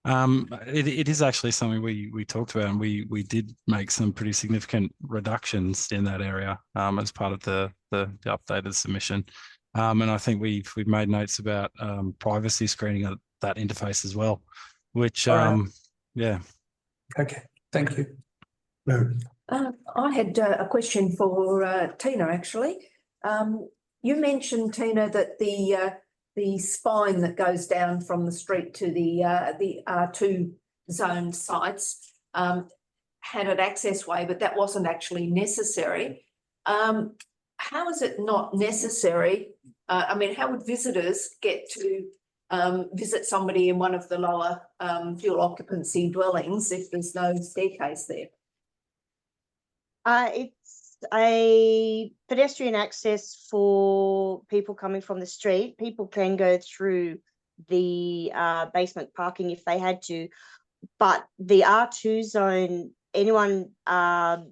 It is actually something we talked about, and we did make some pretty significant reductions in that area as part of the updated submission. And I think we've made notes about privacy screening at that interface as well, which yeah. Okay, thank you. I had a question for Tina, actually. You mentioned, Tina, that the spine that goes down from the street to the R2 zone sites had an access way, but that wasn't actually necessary. How is it not necessary? I mean, how would visitors get to visit somebody in one of the lower dual occupancy dwellings if there's no staircase there? It's a pedestrian access for people coming from the street. People can go through the basement parking if they had to, but the R2 zone, anyone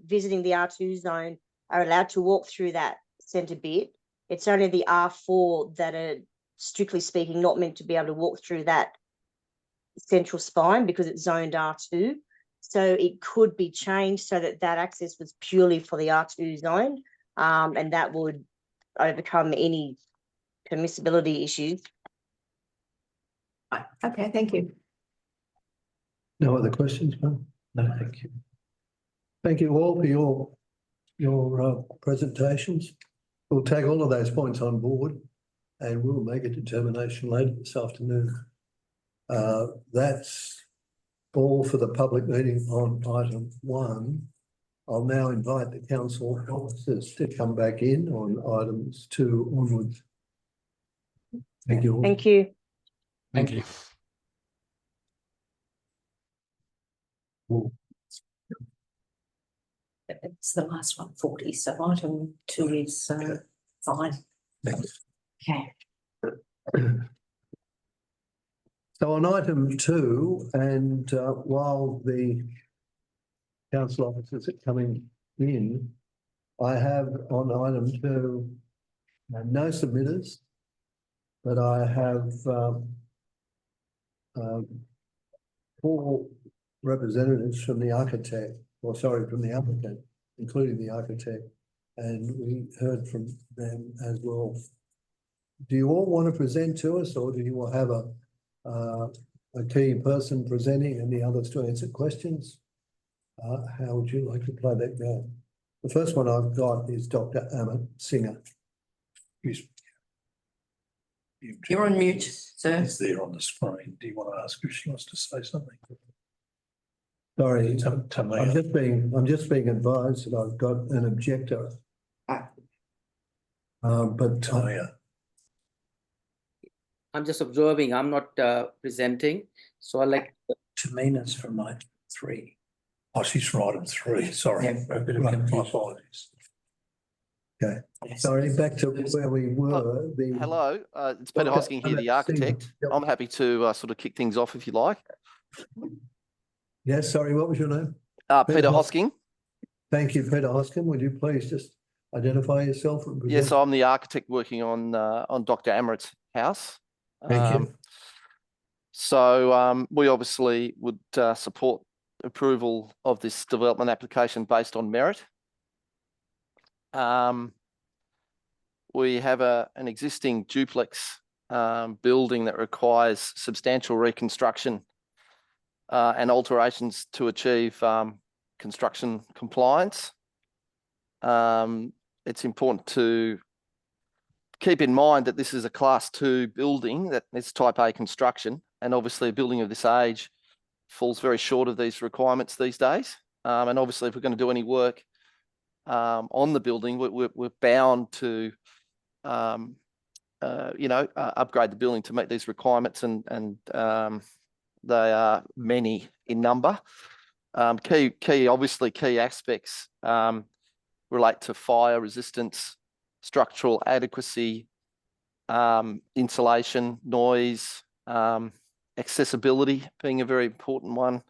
visiting the R2 zone are allowed to walk through that centre bit. It's only the R4 that are, strictly speaking, not meant to be able to walk through that central spine because it's zoned R2. So it could be changed so that access was purely for the R2 zone, and that would overcome any permissibility issues. Okay, thank you. No other questions, ma'am? No, thank you. Thank you all for your presentations. We'll take all of those points on board. and we'll make a determination later this afternoon. That's all for the public meeting on item 1. I'll now invite the council officers to come back in on items 2 onwards. Thank you all. Thank you. Thank you. It's the last one, 40, so item 2 is fine. Thanks. Okay. So on item 2, and while the council officers are coming in, I have on item 2 no submitters, but I have 4 representatives from the architect, or sorry, from the applicant, including the architect, and we heard from them as well. Do you all want to present to us, or do you want to have a key person presenting and the others to answer questions? How would you like to play that game? The first one I've got is Dr. Amit Singer. You're on mute, sir. It's there on the screen. Do you want to ask if she wants to say something? Sorry, Tamia. I'm just being advised that I've got an objector. But Tamia. I'm just observing. I'm not presenting. So I like Tamina's from item 3. Oh, she's from item 3. Sorry. Yeah, a bit of My confusion. apologies. okay, sorry, back to where we were. Hello, it's Peter Dr. Hosking here, the Amit architect. Singer. Yep. I'm happy to sort of kick things off if you like. Yes, sorry, what was your name? Peter Hosking. Thank you, Peter Hoskin. Would you please just identify yourself? And present? Yes, I'm the architect working on Dr. Amarit's house. Thank you. So we obviously would support approval of this development application based on merit. We have an existing duplex building that requires substantial reconstruction and alterations to achieve construction compliance. It's important to keep in mind that this is a Class 2 building, that it's Type A construction, and obviously a building of this age falls very short of these requirements these days. And obviously, if we're going to do any work on the building, we're bound to upgrade the building to meet these requirements, and they are many in number. Key aspects relate to fire resistance, structural adequacy, insulation, noise, accessibility being a very important one.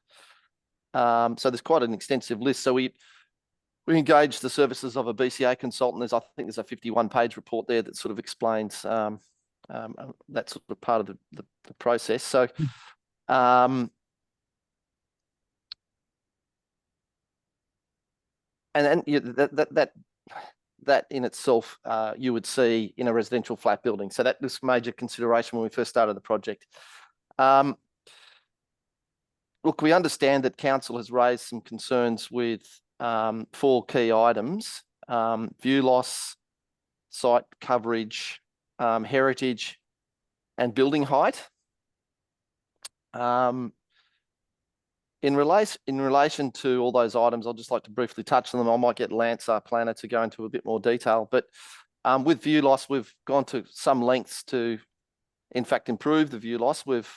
So there's quite an extensive list. So we engaged the services of a BCA consultant. I think there's a 51-page report there that sort of explains that sort of part of the process. So that in itself you would see in a residential flat building. So that was major consideration when we first started the project. Look, we understand that council has raised some concerns with 4 key items: view loss, site coverage, heritage, and building height. In relation to all those items, I'd just like to briefly touch on them. I might get Lance, our planner, to go into a bit more detail. But with view loss, we've gone to some lengths to, in fact, improve the view loss. We've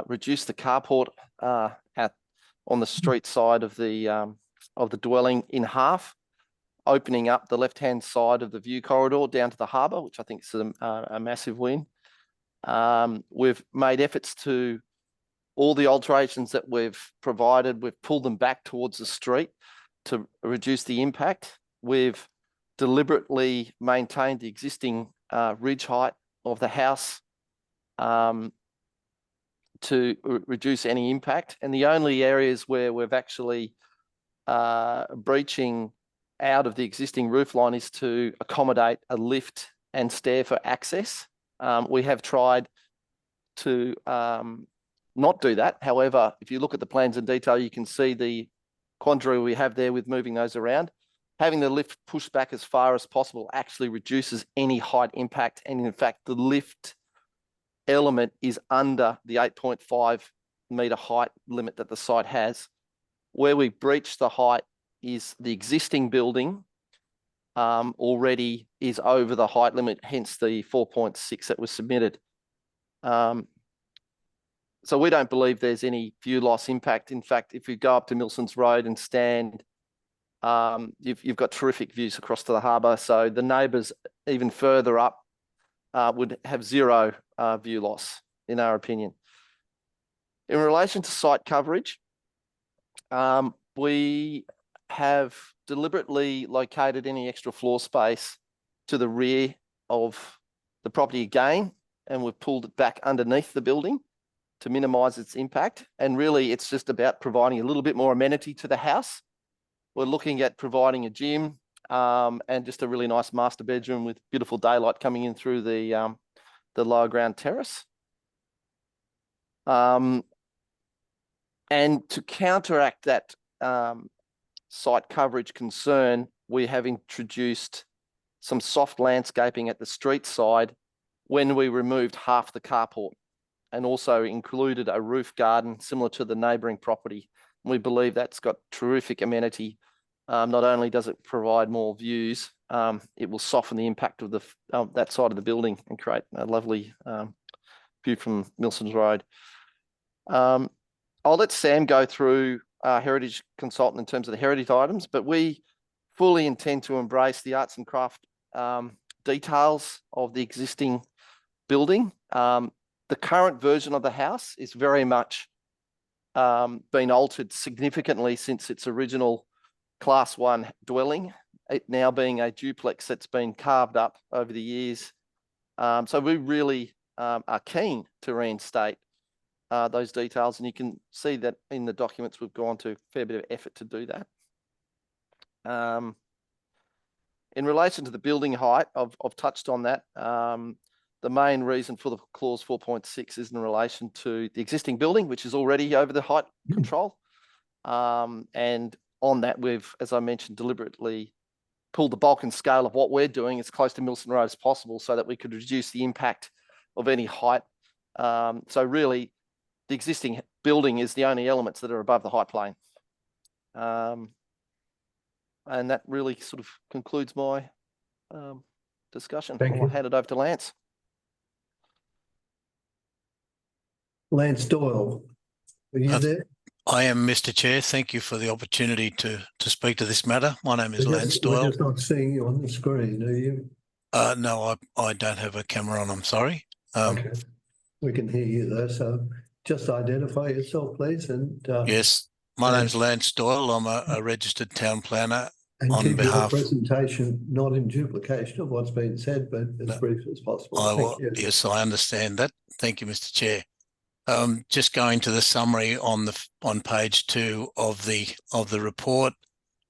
reduced the carport on the street side of the dwelling in half, opening up the left-hand side of the view corridor down to the harbour, which I think is a massive win. We've made efforts to all the alterations that we've provided, we've pulled them back towards the street to reduce the impact. We've deliberately maintained the existing ridge height of the house to reduce any impact. And the only areas where we've actually breaching out of the existing roof line is to accommodate a lift and stair for access. We have tried to not do that. However, if you look at the plans in detail, you can see the quandary we have there with moving those around. having the lift pushed back as far as possible actually reduces any height impact. And in fact, the lift element is under the 8.5 metre height limit that the site has. Where we breach the height is the existing building already is over the height limit, hence the 4.6 that was submitted. So we don't believe there's any view loss impact. In fact, if you go up to Milsons Road and stand, you've got terrific views across to the harbour. So the neighbours even further up would have zero view loss, in our opinion. In relation to site coverage, we have deliberately located any extra floor space to the rear of the property again, and we've pulled it back underneath the building to minimise its impact. And really, it's just about providing a little bit more amenity to the house. We're looking at providing a gym and just a really nice master bedroom with beautiful daylight coming in through the lower ground terrace. And to counteract that site coverage concern, we have introduced some soft landscaping at the street side when we removed half the carport, and also included a roof garden similar to the neighbouring property. We believe that's got terrific amenity. Not only does it provide more views, it will soften the impact of that side of the building and create a lovely view from Milsons Road. I'll let Sam go through our heritage consultant in terms of the heritage items, but we fully intend to embrace the arts and craft details of the existing building. The current version of the house is very much been altered significantly since its original Class 1 dwelling, it now being a duplex that's been carved up over the years. So we really are keen to reinstate those details, and you can see that in the documents we've gone to a fair bit of effort to do that. In relation to the building height, I've touched on that. The main reason for the clause 4.6 is in relation to the existing building, which is already over the height control. And on that, we've, as I mentioned, deliberately pulled the bulk and scale of what we're doing as close to Milson Road as possible so that we could reduce the impact of any height. So really, the existing building is the only elements that are above the height plane. And that really sort of concludes my discussion. I'll hand it over to Lance. Lance Doyle, are you there? I am, Mr. Chair. Thank you for the opportunity to speak to this matter. My name is Lance Doyle. We're just not seeing you on the screen, are you? No, I don't have a camera on, I'm sorry. Okay. We can hear you though, so just identify yourself, please. And yes, my name's Lance Doyle. I'm a registered town planner and on keep behalf. your presentation not in duplication of what's been said, but as brief as possible. Thank you. Yes, I understand that. Thank you, Mr. Chair. Just going to the summary on page 2 of the report.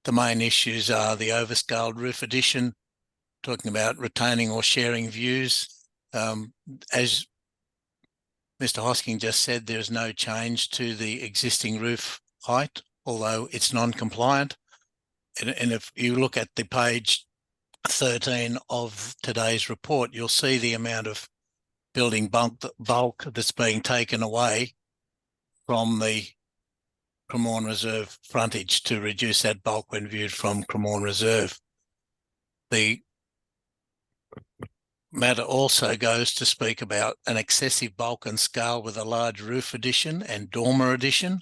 The main issues are the overscaled roof addition, talking about retaining or sharing views. As Mr. Hosking just said, there is no change to the existing roof height, although it's non-compliant. And if you look at the page 13 of today's report, you'll see the amount of building bulk that's being taken away from the Cremorne Reserve frontage to reduce that bulk when viewed from Cremorne Reserve. The matter also goes to speak about an excessive bulk and scale with a large roof addition and dormer addition.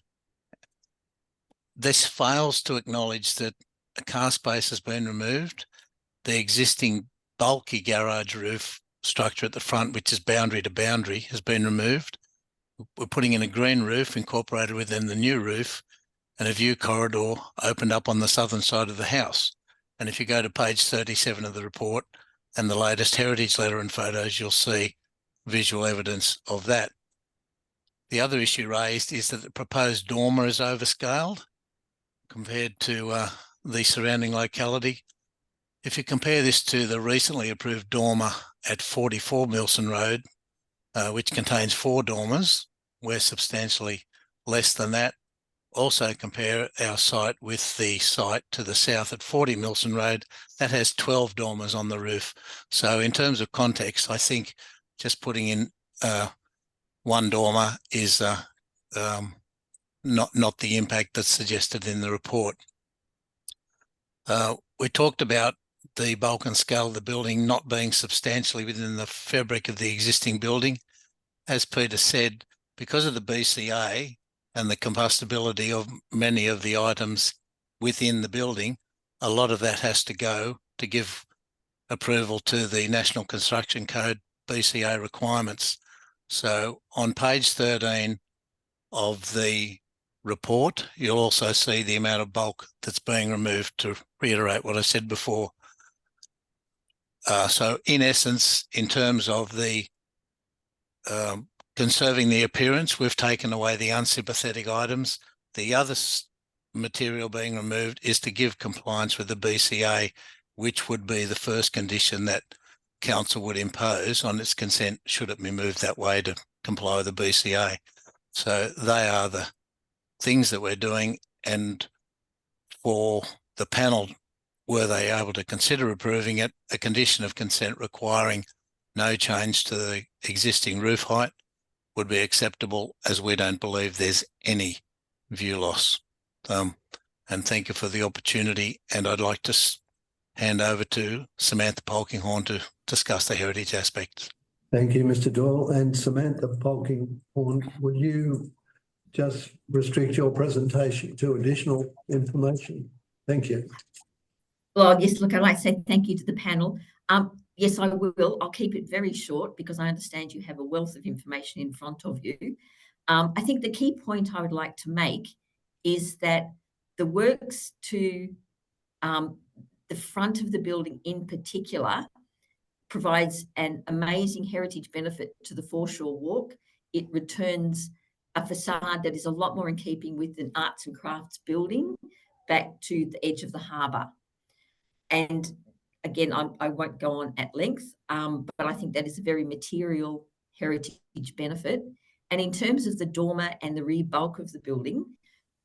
This fails to acknowledge that a car space has been removed. The existing bulky garage roof structure at the front, which is boundary to boundary, has been removed. We're putting in a green roof incorporated within the new roof and a view corridor opened up on the southern side of the house. And if you go to page 37 of the report and the latest heritage letter and photos, you'll see visual evidence of that. The other issue raised is that the proposed dormer is overscaled compared to the surrounding locality. If you compare this to the recently approved dormer at 44 Milson Road, which contains 4 dormers, we're substantially less than that. also compare our site with the site to the south at 40 Milson Road. That has 12 dormers on the roof. So in terms of context, I think just putting in one dormer is not the impact that's suggested in the report. We talked about the bulk and scale of the building not being substantially within the fabric of the existing building. As Peter said, because of the BCA and the combustibility of many of the items within the building, a lot of that has to go to give approval to the National Construction Code BCA requirements. So on page 13 of the report, you'll also see the amount of bulk that's being removed, to reiterate what I said before. So in essence, in terms of the conserving the appearance, we've taken away the unsympathetic items. The other material being removed is to give compliance with the BCA, which would be the first condition that council would impose on its consent should it be moved that way to comply with the BCA. So they are the things that we're doing, and for the panel, were they able to consider approving it, a condition of consent requiring no change to the existing roof height would be acceptable, as we don't believe there's any view loss. And thank you for the opportunity, and I'd like to hand over to Samantha Polkinghorne to discuss the heritage aspects. Thank you, Mr. Doyle. And Samantha Polkinghorne, will you just restrict your presentation to additional information? Thank you. Well, yes, look, I'd like to say thank you to the panel. Yes, I will. I'll keep it very short because I understand you have a wealth of information in front of you. I think the key point I would like to make is that the works to the front of the building in particular provides an amazing heritage benefit to the foreshore walk. It returns a facade that is a lot more in keeping with an arts and crafts building back to the edge of the harbour. And again, I won't go on at length, but I think that is a very material heritage benefit. And in terms of the dormer and the rear bulk of the building,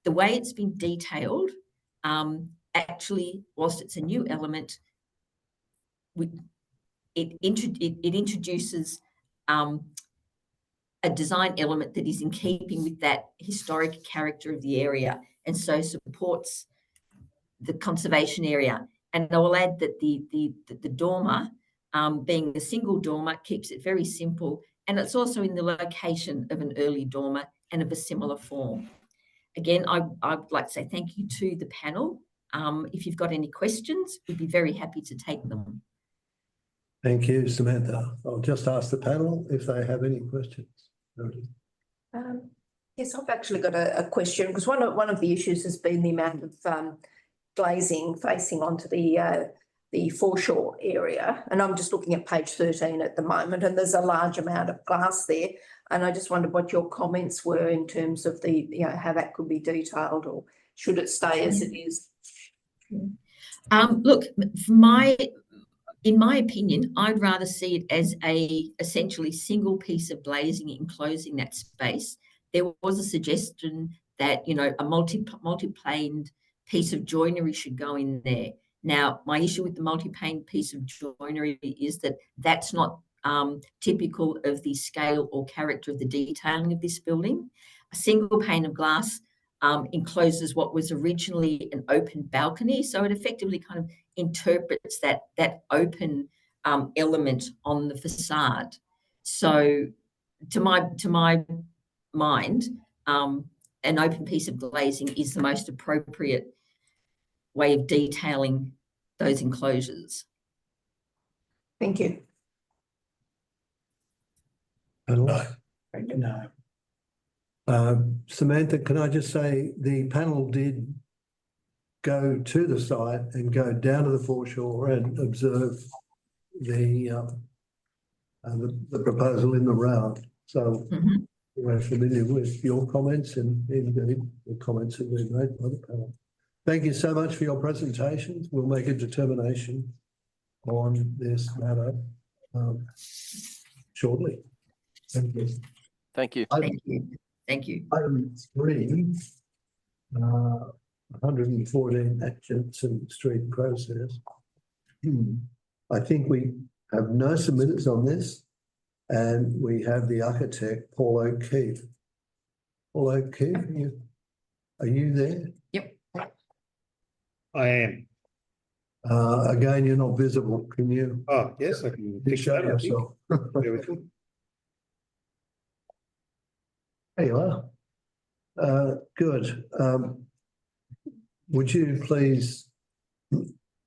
the way it's been detailed, actually, whilst it's a new element, it introduces a design element that is in keeping with that historic character of the area, and so supports the conservation area. And I will add that the dormer, being a single dormer, keeps it very simple, and it's also in the location of an early dormer and of a similar form. Again, I'd like to say thank you to the panel. If you've got any questions, we'd be very happy to take them. Thank you, Samantha. I'll just ask the panel if they have any questions. Yes, I've actually got a question, because one of the issues has been the amount of glazing facing onto the foreshore area, and I'm just looking at page 13 at the moment, and there's a large amount of glass there, and I just wondered what your comments were in terms of the, you know, how that could be detailed, or should it stay as it is? Look, in my opinion, I'd rather see it as a essentially single piece of glazing enclosing that space. There was a suggestion that, you know, a multi-planed piece of joinery should go in there. Now, my issue with the multi-pane piece of joinery is that that's not typical of the scale or character of the detailing of this building. A single pane of glass encloses what was originally an open balcony, so it effectively kind of interprets that open element on the facade. So, to my mind, an open piece of glazing is the most appropriate way of detailing those enclosures. Thank you. No. Samantha, can I just say the panel did go to the site and go down to the foreshore and observe the proposal in the round. So we're familiar with your comments and indeed the comments that we've made by the panel. Thank you so much for your presentations. We'll make a determination on this matter shortly. Thank you. Thank you. Thank you. Item 3 114 Atchison Street process. I think we have no submitters on this, and we have the architect, Paul O'Keefe. Paul O'Keefe, are you there? Yep. I am. Again, you're not visible. Can you? Oh, yes, I can Show yourself. Bear with me. There you are. Good. Would you please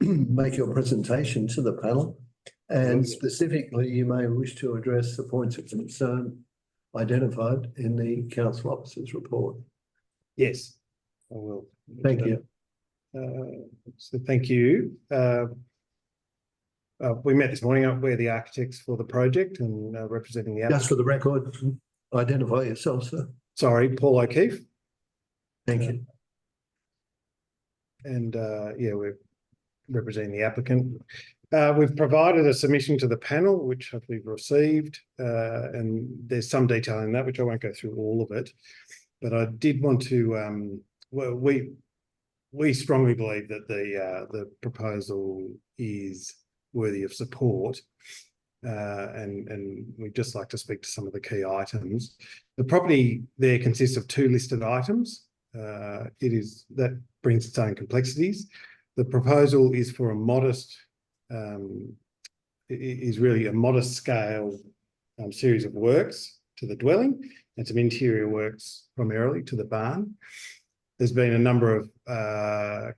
make your presentation to the panel? And specifically, you may wish to address the points of concern identified in the council officer's report. Yes, I will. Thank you. So thank you. We met this morning. We're the architects for the project and representing the. Just for the record, identify yourself, sir. Sorry, Paul O'Keefe. Thank you. And yeah, we're representing the applicant. We've provided a submission to the panel, which hopefully we've received, and there's some detail in that, which I won't go through all of it. But I did want to, well, we strongly believe that the proposal is worthy of support, and we'd just like to speak to some of the key items. The property there consists of 2 listed items. That brings its own complexities. The proposal is for a modest, is really a modest scale series of works to the dwelling and some interior works primarily to the barn. There's been a number of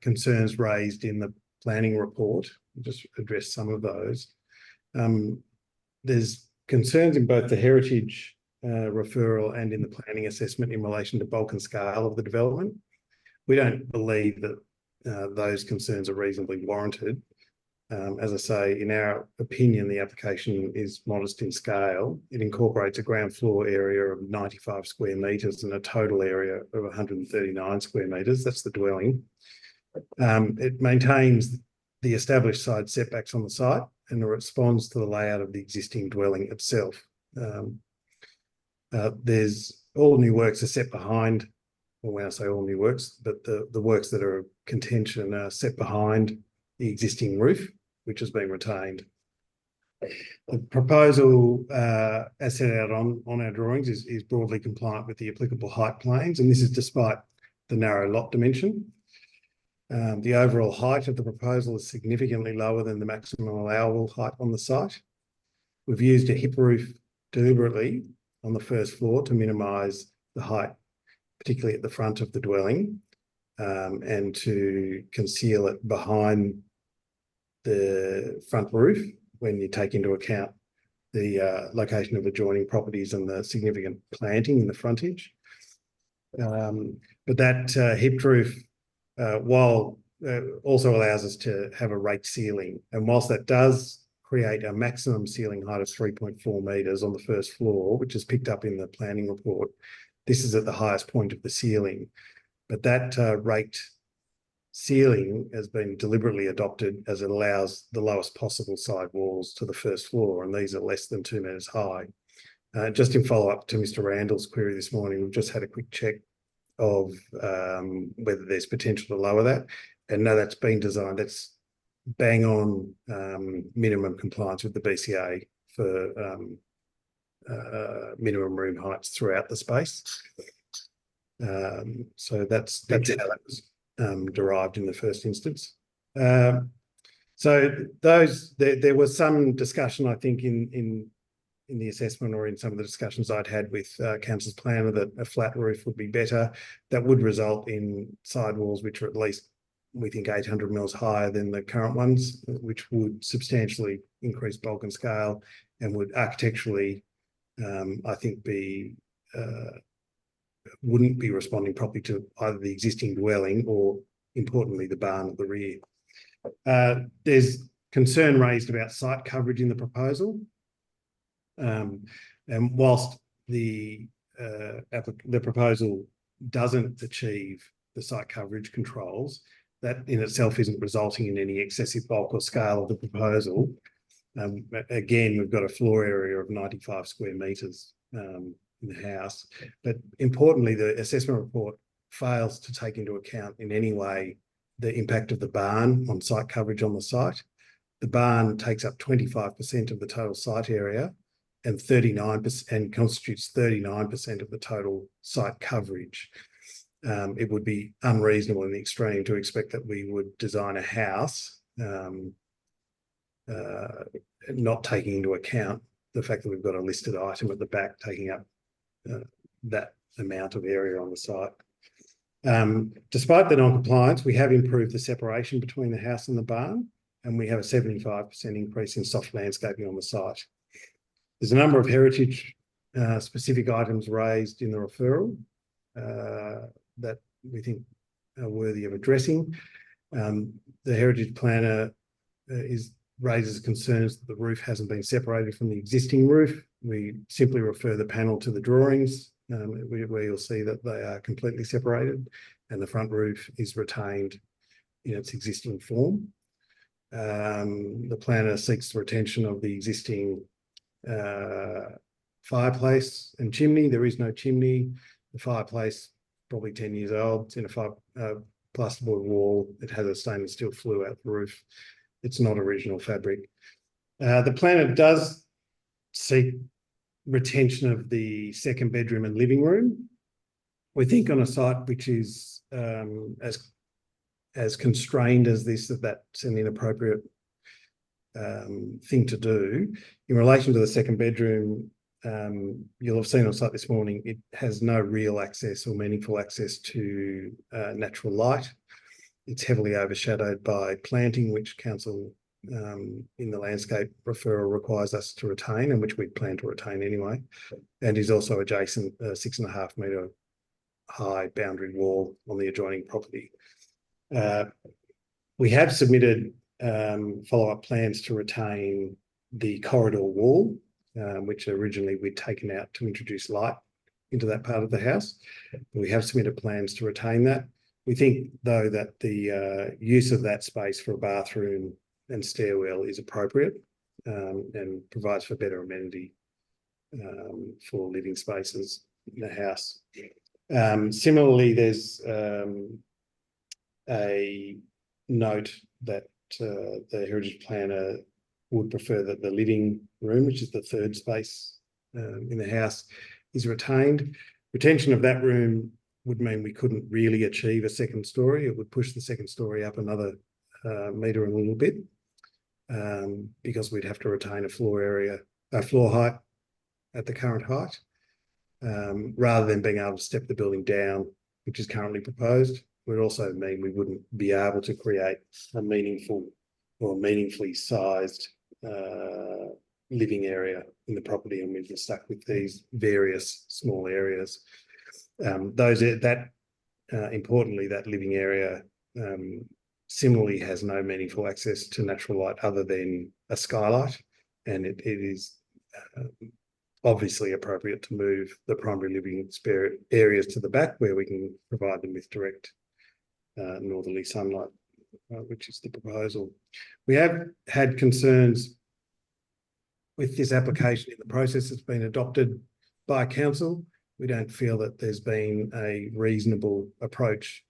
concerns raised in the planning report. I'll just address some of those. There's concerns in both the heritage referral and in the planning assessment in relation to bulk and scale of the development. We don't believe that those concerns are reasonably warranted. As I say, in our opinion, the application is modest in scale. It incorporates a ground floor area of 95 square metres and a total area of 139 square metres. That's the dwelling. It maintains the established side setbacks on the site and responds to the layout of the existing dwelling itself. There's all new works are set behind, or when I say all new works, but the works that are of contention are set behind the existing roof, which has been retained. The proposal, as set out on our drawings, is broadly compliant with the applicable height planes, and this is despite the narrow lot dimension. The overall height of the proposal is significantly lower than the maximum allowable height on the site. We've used a hip roof deliberately on the first floor to minimise the height, particularly at the front of the dwelling, and to conceal it behind the front roof when you take into account the location of adjoining properties and the significant planting in the frontage. But that hip roof, while also allows us to have a raked ceiling, and whilst that does create a maximum ceiling height of 3.4 metres on the first floor, which is picked up in the planning report, this is at the highest point of the ceiling. But that raked ceiling has been deliberately adopted as it allows the lowest possible side walls to the first floor, and these are less than 2 metres high. Just in follow-up to Mr. Randall's query this morning, we've just had a quick check of whether there's potential to lower that. And no, that's been designed, that's bang on minimum compliance with the BCA for minimum room heights throughout the space. So that's how that was derived in the first instance. So there was some discussion, I think, in the assessment or in some of the discussions I'd had with council's planner that a flat roof would be better. That would result in sidewalls which are at least, we think, 800 mils higher than the current ones, which would substantially increase bulk and scale and would architecturally, I think, wouldn't be responding properly to either the existing dwelling or, importantly, the barn at the rear. There's concern raised about site coverage in the proposal. And whilst the proposal doesn't achieve the site coverage controls, that in itself isn't resulting in any excessive bulk or scale of the proposal. Again, we've got a floor area of 95 square metres in the house, but importantly, the assessment report fails to take into account in any way the impact of the barn on site coverage on the site. The barn takes up 25% of the total site area and 39% and constitutes 39% of the total site coverage. It would be unreasonable in the extreme to expect that we would design a house not taking into account the fact that we've got a listed item at the back taking up that amount of area on the site. Despite the non-compliance, we have improved the separation between the house and the barn, and we have a 75% increase in soft landscaping on the site. There's a number of heritage specific items raised in the referral that we think are worthy of addressing. The heritage planner raises concerns that the roof hasn't been separated from the existing roof. We simply refer the panel to the drawings where you'll see that they are completely separated and the front roof is retained in its existing form. The planner seeks the retention of the existing fireplace and chimney. There is no chimney. The fireplace, probably 10 years old, it's in a plasterboard wall. It has a stainless steel flue out the roof. It's not original fabric. The planner does seek retention of the second bedroom and living room. We think on a site which is as constrained as this, that's an inappropriate thing to do. In relation to the second bedroom, you'll have seen on site this morning, it has no real access or meaningful access to natural light. It's heavily overshadowed by planting, which council in the landscape referral requires us to retain, and which we plan to retain anyway, and is also adjacent a 6.5 metre high boundary wall on the adjoining property. We have submitted follow-up plans to retain the corridor wall, which originally we'd taken out to introduce light into that part of the house. We have submitted plans to retain that. We think, though, that the use of that space for a bathroom and stairwell is appropriate and provides for better amenity for living spaces in the house. Similarly, there's a note that the heritage planner would prefer that the living room, which is the third space in the house, is retained. Retention of that room would mean we couldn't really achieve a second story. It would push the second story up another metre and a little bit because we'd have to retain a floor height at the current height rather than being able to step the building down, which is currently proposed. Would also mean we wouldn't be able to create a meaningful or meaningfully sized living area in the property, and we're just stuck with these various small areas. Importantly, that living area similarly has no meaningful access to natural light other than a skylight, and it is obviously appropriate to move the primary living areas to the back where we can provide them with direct northerly sunlight, which is the proposal. We have had concerns with this application in the process that's been adopted by council. We don't feel that there's been a reasonable approach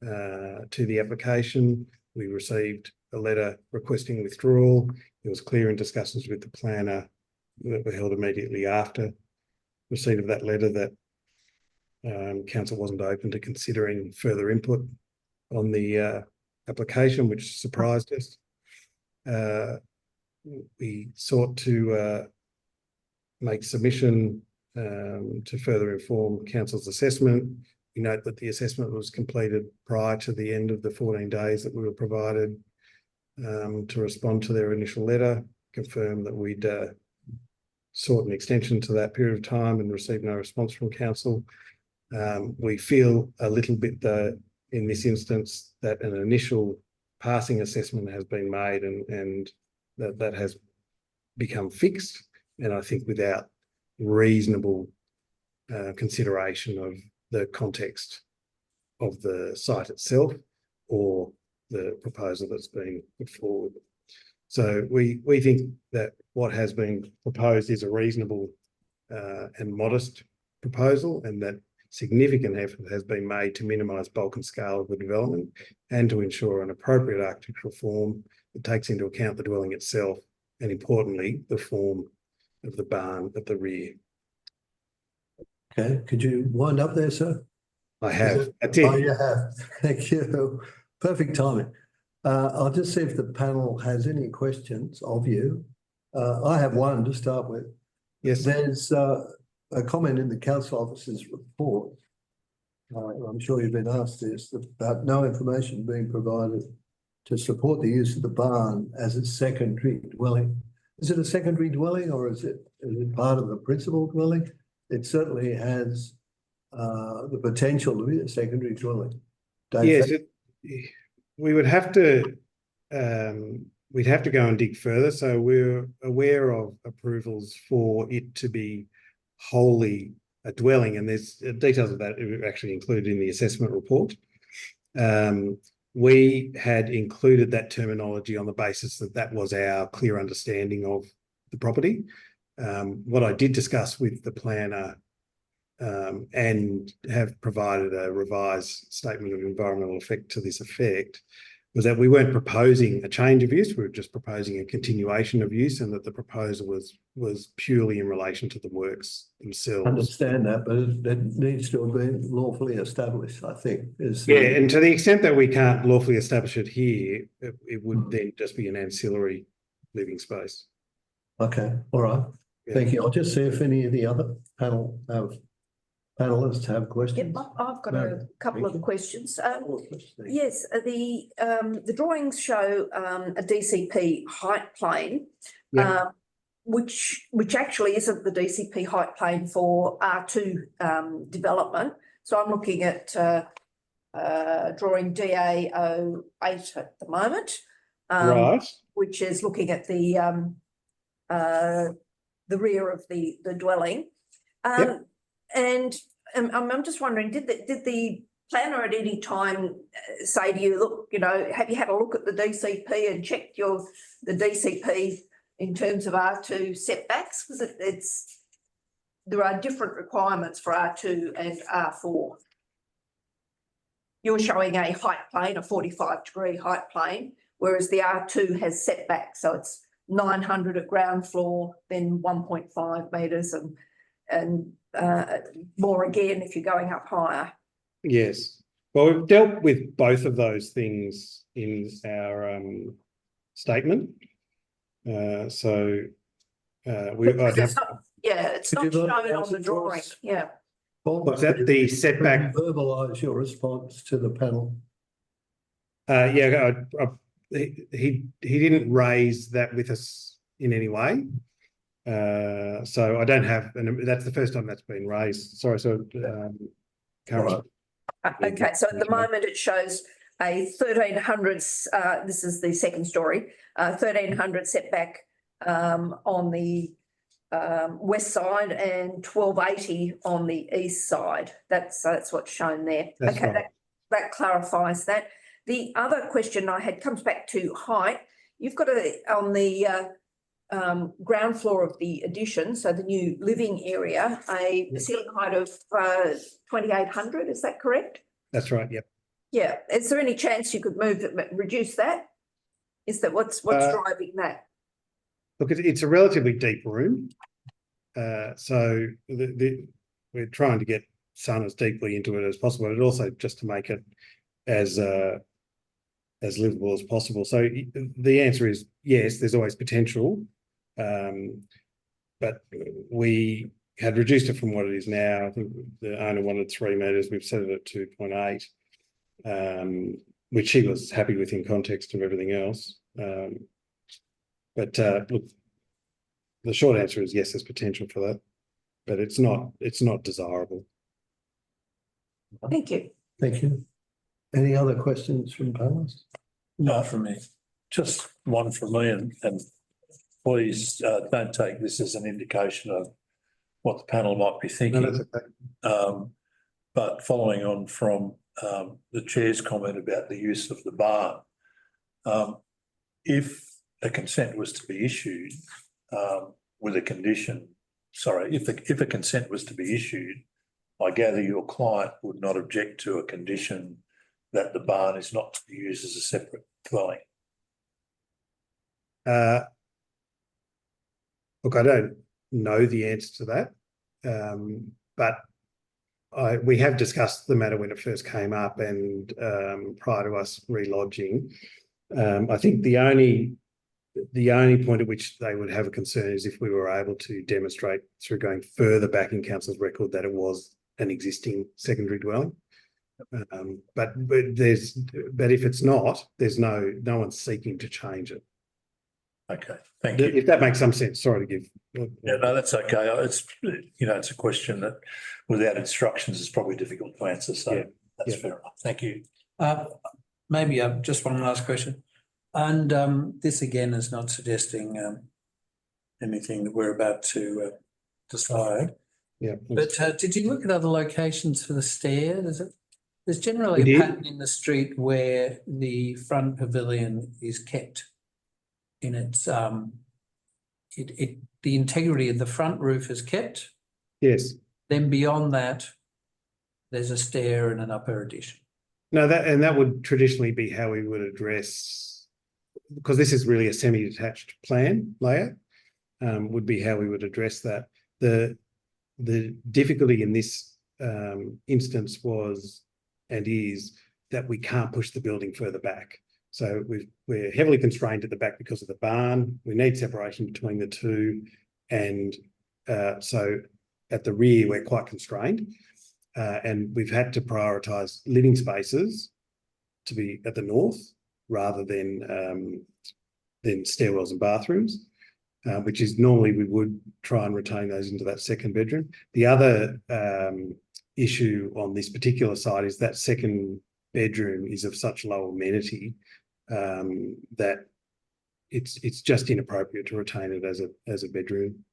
to the application. We received a letter requesting withdrawal. It was clear in discussions with the planner that were held immediately after receipt of that letter that council wasn't open to considering further input on the application, which surprised us. We sought to make submission to further inform council's assessment. We note that the assessment was completed prior to the end of the 14 days that we were provided to respond to their initial letter, confirm that we'd sought an extension to that period of time and received no response from council. We feel a little bit in this instance that an initial passing assessment has been made and that has become fixed, and I think without reasonable consideration of the context of the site itself or the proposal that's been put forward. So we think that what has been proposed is a reasonable and modest proposal, and that significant effort has been made to minimise bulk and scale of the development and to ensure an appropriate architectural form that takes into account the dwelling itself and, importantly, the form of the barn at the rear. Okay, could you wind up there, sir? I have. That's Oh, it. you have. Thank you. Perfect timing. I'll just see if the panel has any questions of you. I have one to start with. Yes. There's a comment in the council officer's report. I'm sure you've been asked this, about no information being provided to support the use of the barn as a secondary dwelling. Is it a secondary dwelling or is it part of the principal dwelling? It certainly has the potential to be a secondary dwelling. Yes, we would have to, we'd have to go and dig further. So we're aware of approvals for it to be wholly a dwelling, and there's details of that actually included in the assessment report. We had included that terminology on the basis that that was our clear understanding of the property. What I did discuss with the planner and have provided a revised statement of environmental effect to this effect was that we weren't proposing a change of use, we were just proposing a continuation of use, and that the proposal was purely in relation to the works themselves. Understand that, but it needs to have been lawfully established, I think. And to the extent that we can't lawfully establish it here, it would then just be an ancillary living space. Okay, all right. Yeah. Thank you. I'll just see if any of the other panelists have questions. Yep, I've got a couple of questions. Yes, the drawings show a DCP height plane, which actually isn't the DCP height plane for R2 development. So I'm looking at drawing DA08 at the moment, right, which is looking at the rear of the dwelling. And I'm just wondering, did the planner at any time say to you, look, you know, have you had a look at the DCP and checked the DCP in terms of R2 setbacks? Because there are different requirements for R2 and R4. You're showing a height plane, a 45-degree height plane, whereas the R2 has setbacks, so it's 900 at ground floor, then 1.5 metres and more again if you're going up higher. Yes. Well, we've dealt with both of those things in our statement. It's not shown on the drawing. Yeah. Was that the setback? Verbalise your response to the panel. He didn't raise that with us in any way. So I don't have, and that's the first time that's been raised. Sorry, Karen. Okay, so at the moment it shows a 1300, this is the second story, 1300 setback on the west side and 1280 on the east side. That's what's shown there. That's okay, right. that clarifies that. The other question I had comes back to height. You've got on the ground floor of the addition, so the new living area, a ceiling height of 2800, is that correct? That's right, yep. Yeah, is there any chance you could reduce that? Is that what's driving that? Look, it's a relatively deep room. So we're trying to get sun as deeply into it as possible, but also just to make it as livable as possible. So the answer is yes, there's always potential. But we had reduced it from what it is now. I think the owner wanted 3 metres. We've set it at 2.8, which she was happy with in context of everything else. Look, the short answer is yes, there's potential for that, but it's not desirable. Thank you. Thank you. Any other questions from panelists? No, from me. Just one from me, and please don't take this as an indication of what the panel might be thinking. No, that's okay. But following on from the chair's comment about the use of the barn, if a consent was to be issued with a condition, if a consent was to be issued I gather your client would not object to a condition that the barn is not to be used as a separate dwelling. Look, I don't know the answer to that, but we have discussed the matter when it first came up and prior to us relodging. I think the only point at which they would have a concern is if we were able to demonstrate through going further back in council's record that it was an existing secondary dwelling. But if it's not, there's no one seeking to change it. Okay, thank you. If that makes some sense. Sorry to give. Yeah, no, that's okay. It's it's a question that without instructions is probably difficult to answer. So that's fair enough. Thank you. Maybe just one last question. And this again is not suggesting anything that we're about to decide. Yeah. But did you look at other locations for the stair? There's generally a pattern in the street where the front pavilion is kept in its the integrity of the front roof is kept. Yes. Then beyond that, there's a stair and an upper addition. No, that would traditionally be how we would address, because this is really a semi-detached plan layout, would be how we would address that. The difficulty in this instance was and is that we can't push the building further back. So we're heavily constrained at the back because of the barn. We need separation between the two. And so at the rear, we're quite constrained. And we've had to prioritise living spaces to be at the north rather than stairwells and bathrooms, which is normally we would try and retain those into that second bedroom. The other issue on this particular site is that second bedroom is of such low amenity that it's just inappropriate to retain it as a bedroom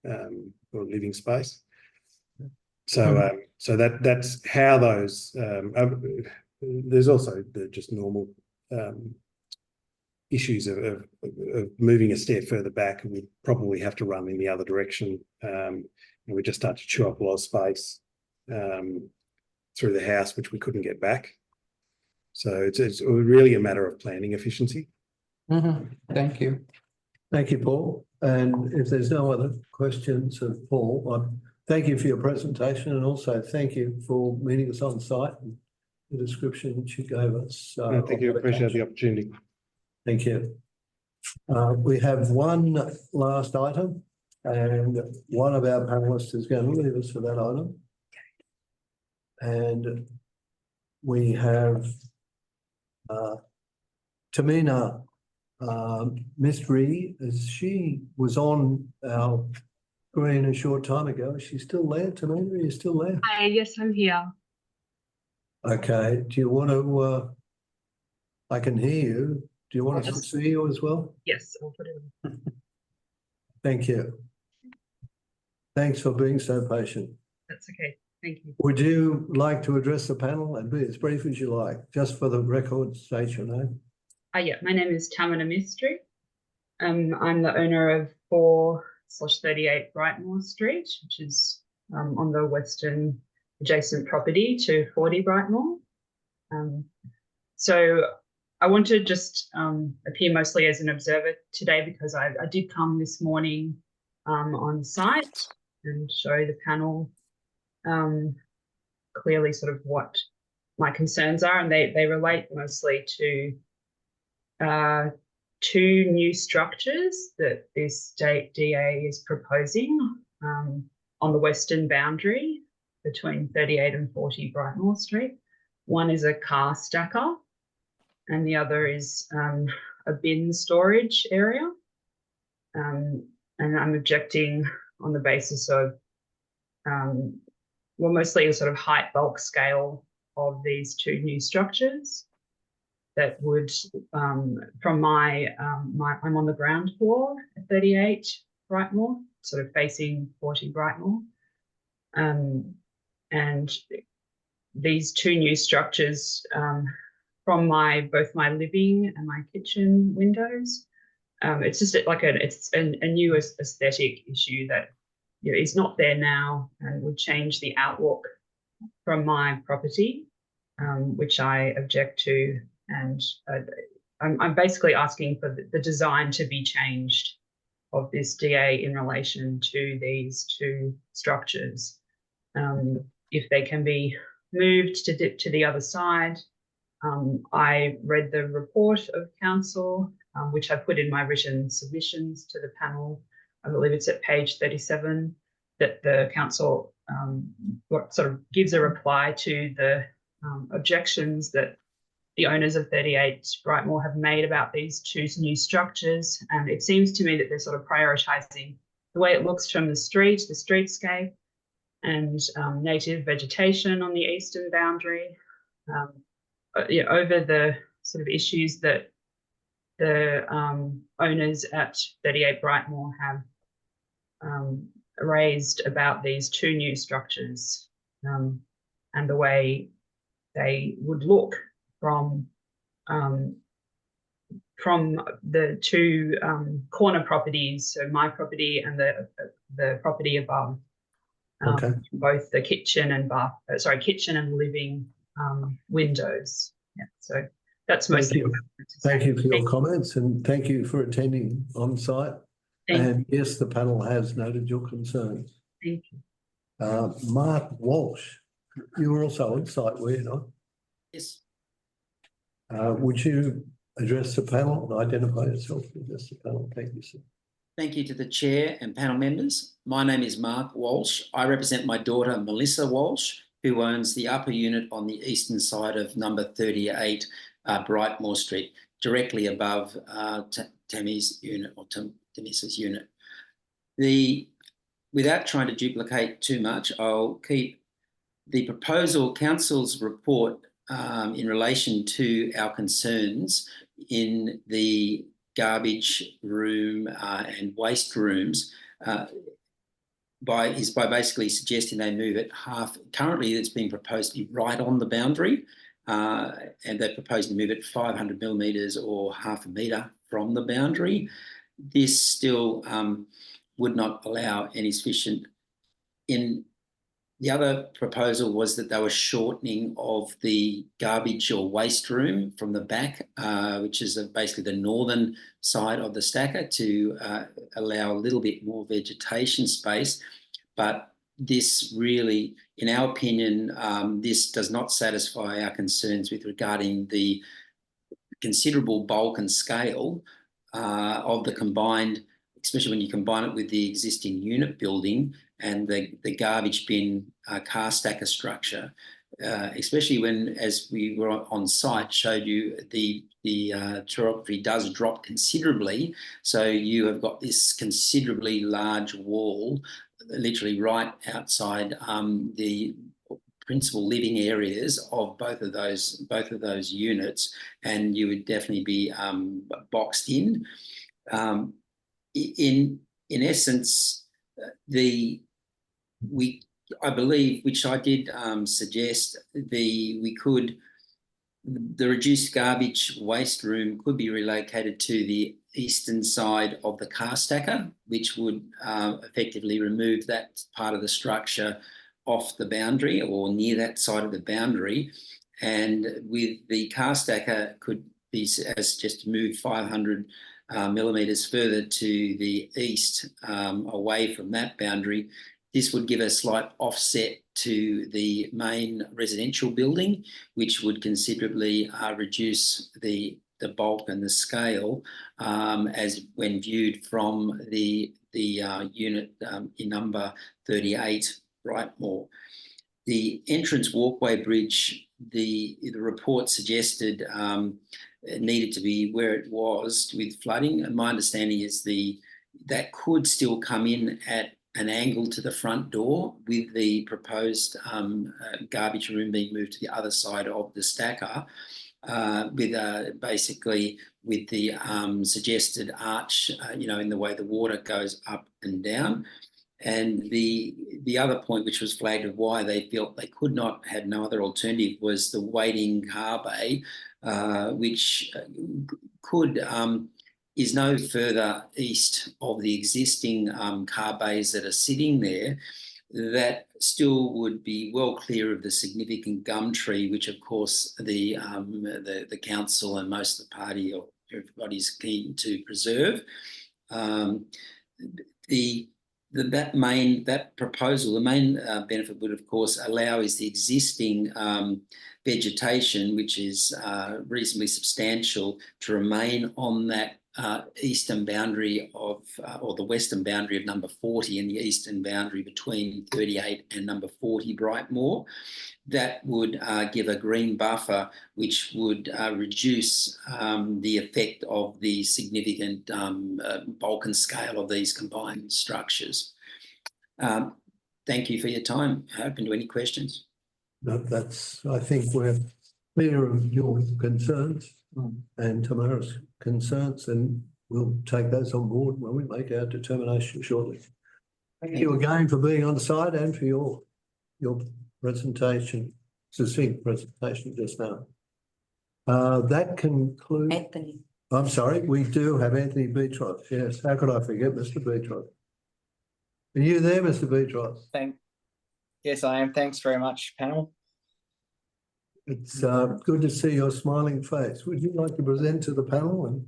or living space. So so that's how those. There's also the just normal issues of moving a stair further back, and we probably have to run in the other direction, and we just start to chew up a lot of space through the house, which we couldn't get back. So it's really a matter of planning efficiency. Thank you. Thank you, Paul. And if there's no other questions of Paul, thank you for your presentation, and also thank you for meeting us on site and the description which you gave us. Thank you. I appreciate the opportunity. Thank you. We have one last item, and one of our panelists is going to leave us for that item. And we have Tamina Mystery, as she was on our screen a short time ago. Is she still there? Tamina, are you still there? Hi, yes, I'm here. Okay. Do you want to? I can hear you. Do you want us to see you as well? Yes, I'll put it on. Thank you. Thanks for being so patient. That's okay. Thank you. Would you like to address the panel and be as brief as you like, just for the record, state your name? Yeah, my name is Tamina Mystery. I'm the owner of 4/38 Brightmoor Street, which is on the western adjacent property to 40 Brightmoor. So I want to just appear mostly as an observer today because I did come this morning on site and show the panel clearly sort of what my concerns are, and they relate mostly to two new structures that this state DA is proposing on the western boundary between 38 and 40 Brightmoor Street. One is a car stacker and the other is a bin storage area. And I'm objecting on the basis of, well, mostly a sort of height bulk scale of these two new structures that would, from I'm on the ground floor at 38 Brightmoor, sort of facing 40 Brightmoor. And these two new structures from both my living and my kitchen windows, it's just like it's a new aesthetic issue that is not there now and would change the outlook from my property, which I object to. And I'm basically asking for the design to be changed of this DA in relation to these two structures. If they can be moved to the other side. I read the report of council, which I put in my written submissions to the panel. I believe it's at page 37, that the council sort of gives a reply to the objections that the owners of 38 Brightmoor have made about these two new structures. And it seems to me that they're sort of prioritising the way it looks from the streetscape, and native vegetation on the eastern boundary, over the sort of issues that the owners at 38 Brightmoor have raised about these two new structures, and the way they would look from the two corner properties, so my property and the property above. Okay. Both the kitchen and kitchen and living windows. Yeah, so that's mostly. Thank you for your comments, and thank you for attending on site. And yes, the panel has noted your concerns. Thank you. Mark Walsh, you were also on site, were you not? Yes. Would you address the panel and identify yourself to address the panel? Thank you, sir. Thank you to the chair and panel members. My name is Mark Walsh. I represent my daughter, Melissa Walsh, who owns the upper unit on the eastern side of number 38 Brightmoor Street, directly above Tammy's unit, or Denis's unit. Without trying to duplicate too much, I'll keep the proposal council's report in relation to our concerns in the garbage room and waste rooms by basically suggesting they move it half. Currently, it's being proposed to be right on the boundary, and they're proposing to move it 500 millimetres or half a metre from the boundary. This still would not allow any sufficient. In the other proposal was that they were shortening of the garbage or waste room from the back, which is basically the northern side of the stacker, to allow a little bit more vegetation space. But this really, in our opinion, this does not satisfy our concerns with regarding the considerable bulk and scale of the combined, especially when you combine it with the existing unit building and the garbage bin car stacker structure, especially when, as we were on site, showed you the topography does drop considerably. So you have got this considerably large wall, literally right outside the principal living areas of both of those units, and you would definitely be boxed in. In essence, I believe, which I did suggest, the reduced garbage waste room could be relocated to the eastern side of the car stacker, which would effectively remove that part of the structure off the boundary or near that side of the boundary. And with the car stacker could be, as just move 500 millimetres further to the east, away from that boundary. This would give a slight offset to the main residential building, which would considerably reduce the bulk and the scale as when viewed from the unit in number 38 Brightmoor. The entrance walkway bridge, the report suggested it needed to be where it was with flooding. And my understanding is that could still come in at an angle to the front door, with the proposed garbage room being moved to the other side of the stacker, basically with the suggested arch, in the way the water goes up and down. And the other point which was flagged of why they felt they could not, had no other alternative, was the waiting car bay, which could, is no further east of the existing car bays that are sitting there, that still would be well clear of the significant gum tree, which of course the council and most of the party or everybody's keen to preserve. That proposal, the main benefit would of course allow is the existing vegetation, which is reasonably substantial, to remain on that eastern boundary of, or the western boundary of number 40 and the eastern boundary between 38 and number 40 Brightmoor. That would give a green buffer, which would reduce the effect of the significant bulk and scale of these combined structures. Thank you for your time. Open to any questions. No, I think we're clear of your concerns and Tamara's concerns, and we'll take those on board when we make our determination shortly. Thank you again for being on the side and for your presentation, succinct presentation just now. That concludes. Anthony. I'm sorry, we do have Anthony Beatroth. Yes, how could I forget Mr. Beatroth? Are you there, Mr. Beatroth? Yes, I am. Thanks very much, panel. It's good to see your smiling face. Would you like to present to the panel? And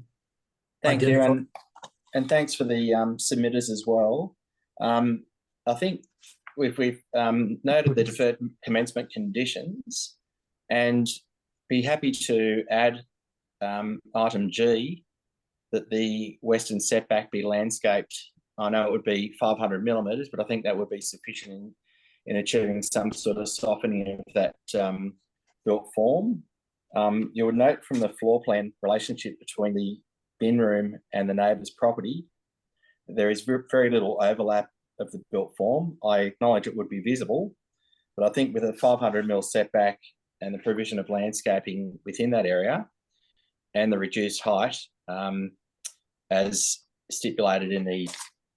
thank you, and thanks for the submitters as well. I think we've noted the deferred commencement conditions, and be happy to add item G, that the western setback be landscaped. I know it would be 500 millimetres, but I think that would be sufficient in achieving some sort of softening of that built form. You would note from the floor plan relationship between the bin room and the neighbour's property, there is very little overlap of the built form. I acknowledge it would be visible, but I think with a 500 mil setback and the provision of landscaping within that area and the reduced height as stipulated in the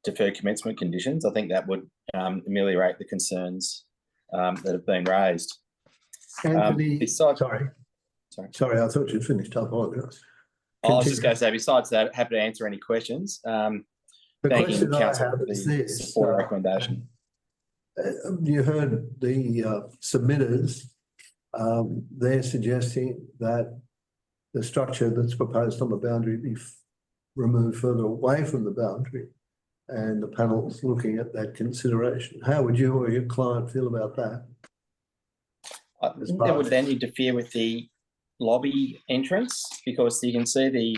deferred commencement conditions, I think that would ameliorate the concerns that have been raised. Anthony, sorry, I thought you'd finished up. I was just going to say, besides that, happy to answer any questions. The question I have is this: support recommendation. You heard the submitters. They're suggesting that the structure that's proposed on the boundary be removed further away from the boundary, and the panel's looking at that consideration. How would you or your client feel about that? That would then interfere with the lobby entrance, because you can see the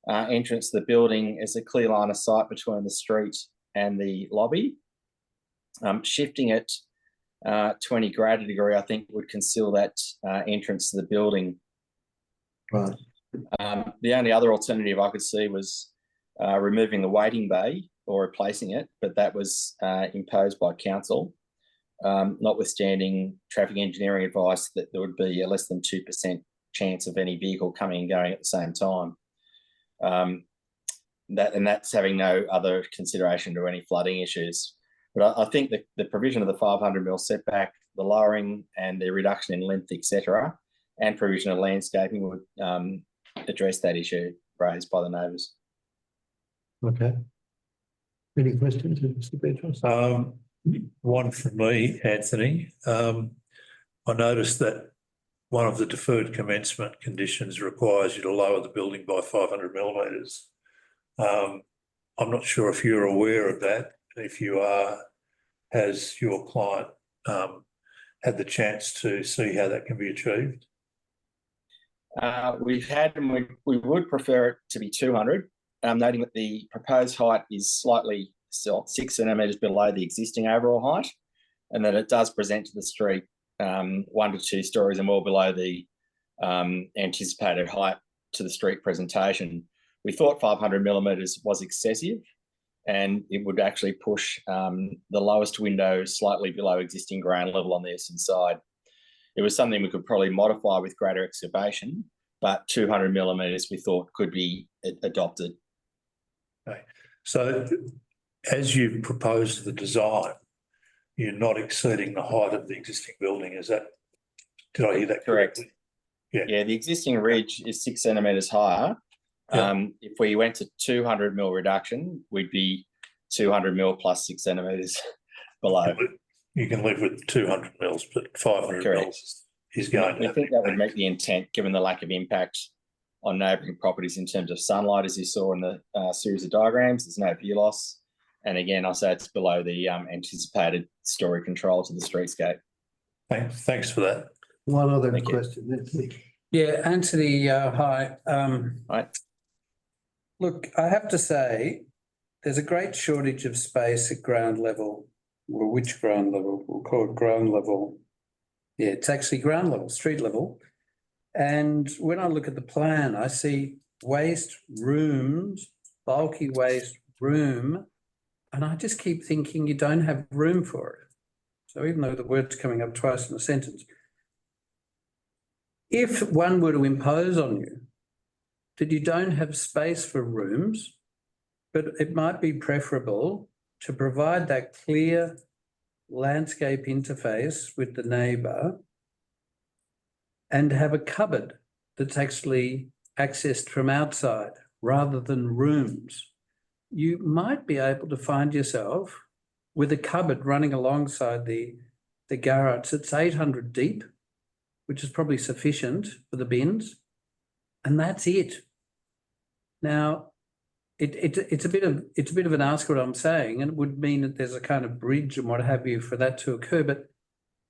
entrance to the building as a clear line of sight between the street and the lobby. Shifting it to any greater degree, I think, would conceal that entrance to the building. Right. The only other alternative I could see was removing the waiting bay or replacing it, but that was imposed by council, notwithstanding traffic engineering advice that there would be a less than 2% chance of any vehicle coming and going at the same time. That's having no other consideration to any flooding issues. But I think the provision of the 500 mil setback, the lowering and the reduction in length, etc., and provision of landscaping would address that issue raised by the neighbours. Okay. Any questions, Mr. Beatrice? One from me, Anthony. I noticed that one of the deferred commencement conditions requires you to lower the building by 500 millimetres. I'm not sure if you're aware of that. If you are, has your client had the chance to see how that can be achieved? We've had, and we would prefer it to be 200, noting that the proposed height is slightly 6 centimetres below the existing overall height, and that it does present to the street 1 to 2 stories and well below the anticipated height to the street presentation. We thought 500 millimetres was excessive, and it would actually push the lowest window slightly below existing ground level on the eastern side. It was something we could probably modify with greater excavation, but 200 millimetres we thought could be adopted. Okay. So as you proposed the design, you're not exceeding the height of the existing building, is that, did I hear that correctly? Yeah, the existing ridge is 6 centimetres higher, If we went to 200 mil reduction, we'd be 200 mil plus 6 centimetres below. You can live with 200 mils, but 500 mils is going to. I think that would meet the intent, given the lack of impact on neighbouring properties in terms of sunlight, as you saw in the series of diagrams. There's no view loss. And again, I say it's below the anticipated story control to the streetscape. Thanks for that. One other question, Anthony. Yeah, Anthony, hi. Right. Look, I have to say, there's a great shortage of space at ground level. Well, which ground level? We'll call it ground level. Yeah, it's actually ground level, street level. And when I look at the plan, I see waste rooms, bulky waste room, and I just keep thinking you don't have room for it. So even though the word's coming up twice in a sentence, if one were to impose on you that you don't have space for rooms, but it might be preferable to provide that clear landscape interface with the neighbour and have a cupboard that's actually accessed from outside rather than rooms, you might be able to find yourself with a cupboard running alongside the garage. It's 800 deep, which is probably sufficient for the bins, and that's it. Now, it's a bit of an ask what I'm saying, and it would mean that there's a kind of bridge and what have you for that to occur, but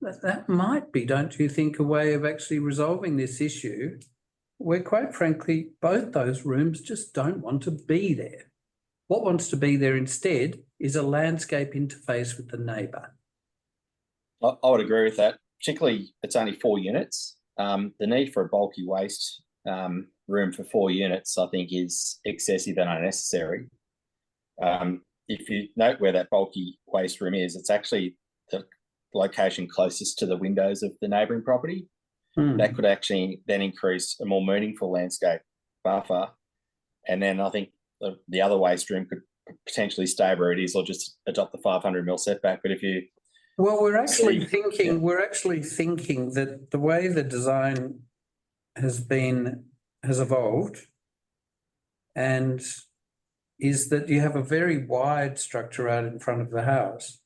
that might be, don't you think, a way of actually resolving this issue where, quite frankly, both those rooms just don't want to be there. What wants to be there instead is a landscape interface with the neighbour. I would agree with that. Particularly, it's only 4 units. The need for a bulky waste room for 4 units, I think, is excessive and unnecessary. If you note where that bulky waste room is, it's actually the location closest to the windows of the neighbouring property. That could actually then increase a more meaningful landscape buffer. And then I think the other waste room could potentially stay where it is or just adopt the 500 mil setback. But if you we're actually thinking that the way the design has evolved and is that you have a very wide structure out in front of the house.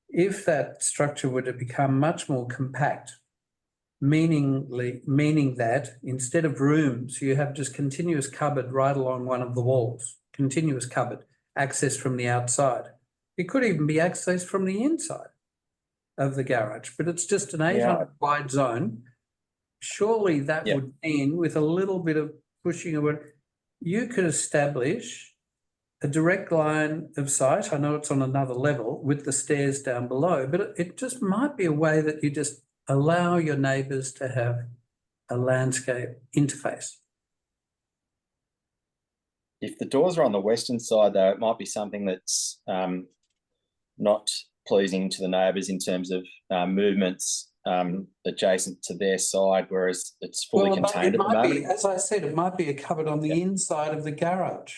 If that structure were to become much more compact, meaning that instead of rooms, you have just continuous cupboard right along one of the walls, continuous cupboard, access from the outside. It could even be accessed from the inside of the garage, but it's just an 800 wide zone. Surely that would mean, with a little bit of pushing of it, you could establish a direct line of sight. I know it's on another level with the stairs down below, but it just might be a way that you just allow your neighbours to have a landscape interface. If the doors are on the western side, though, it might be something that's not pleasing to the neighbours in terms of movements adjacent to their side, whereas it's fully contained at the moment. As I said, it might be a cupboard on the inside of the garage.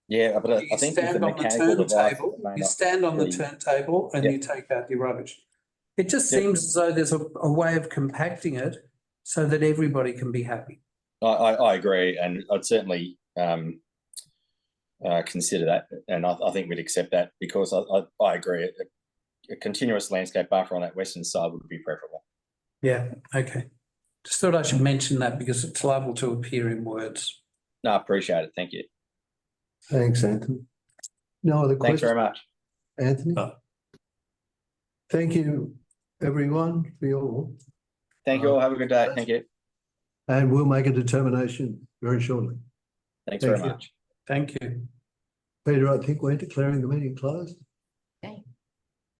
Yeah, but I think with the mechanical device, you stand on the turntable and you take out your rubbish. It just seems as though there's a way of compacting it so that everybody can be happy. I agree, and I'd certainly consider that, and I think we'd accept that because I agree. A continuous landscape buffer on that western side would be preferable. Yeah, okay. Just thought I should mention that because it's liable to appear in words. No, I appreciate it. Thank you. Thanks, Anthony. No other questions? Thanks very much. Anthony? Thank you, everyone, for your... Thank you all. Have a good day. Thank you. And we'll make a determination very shortly. Thanks very much. Thank you. Peter, I think we're declaring the meeting closed. Okay.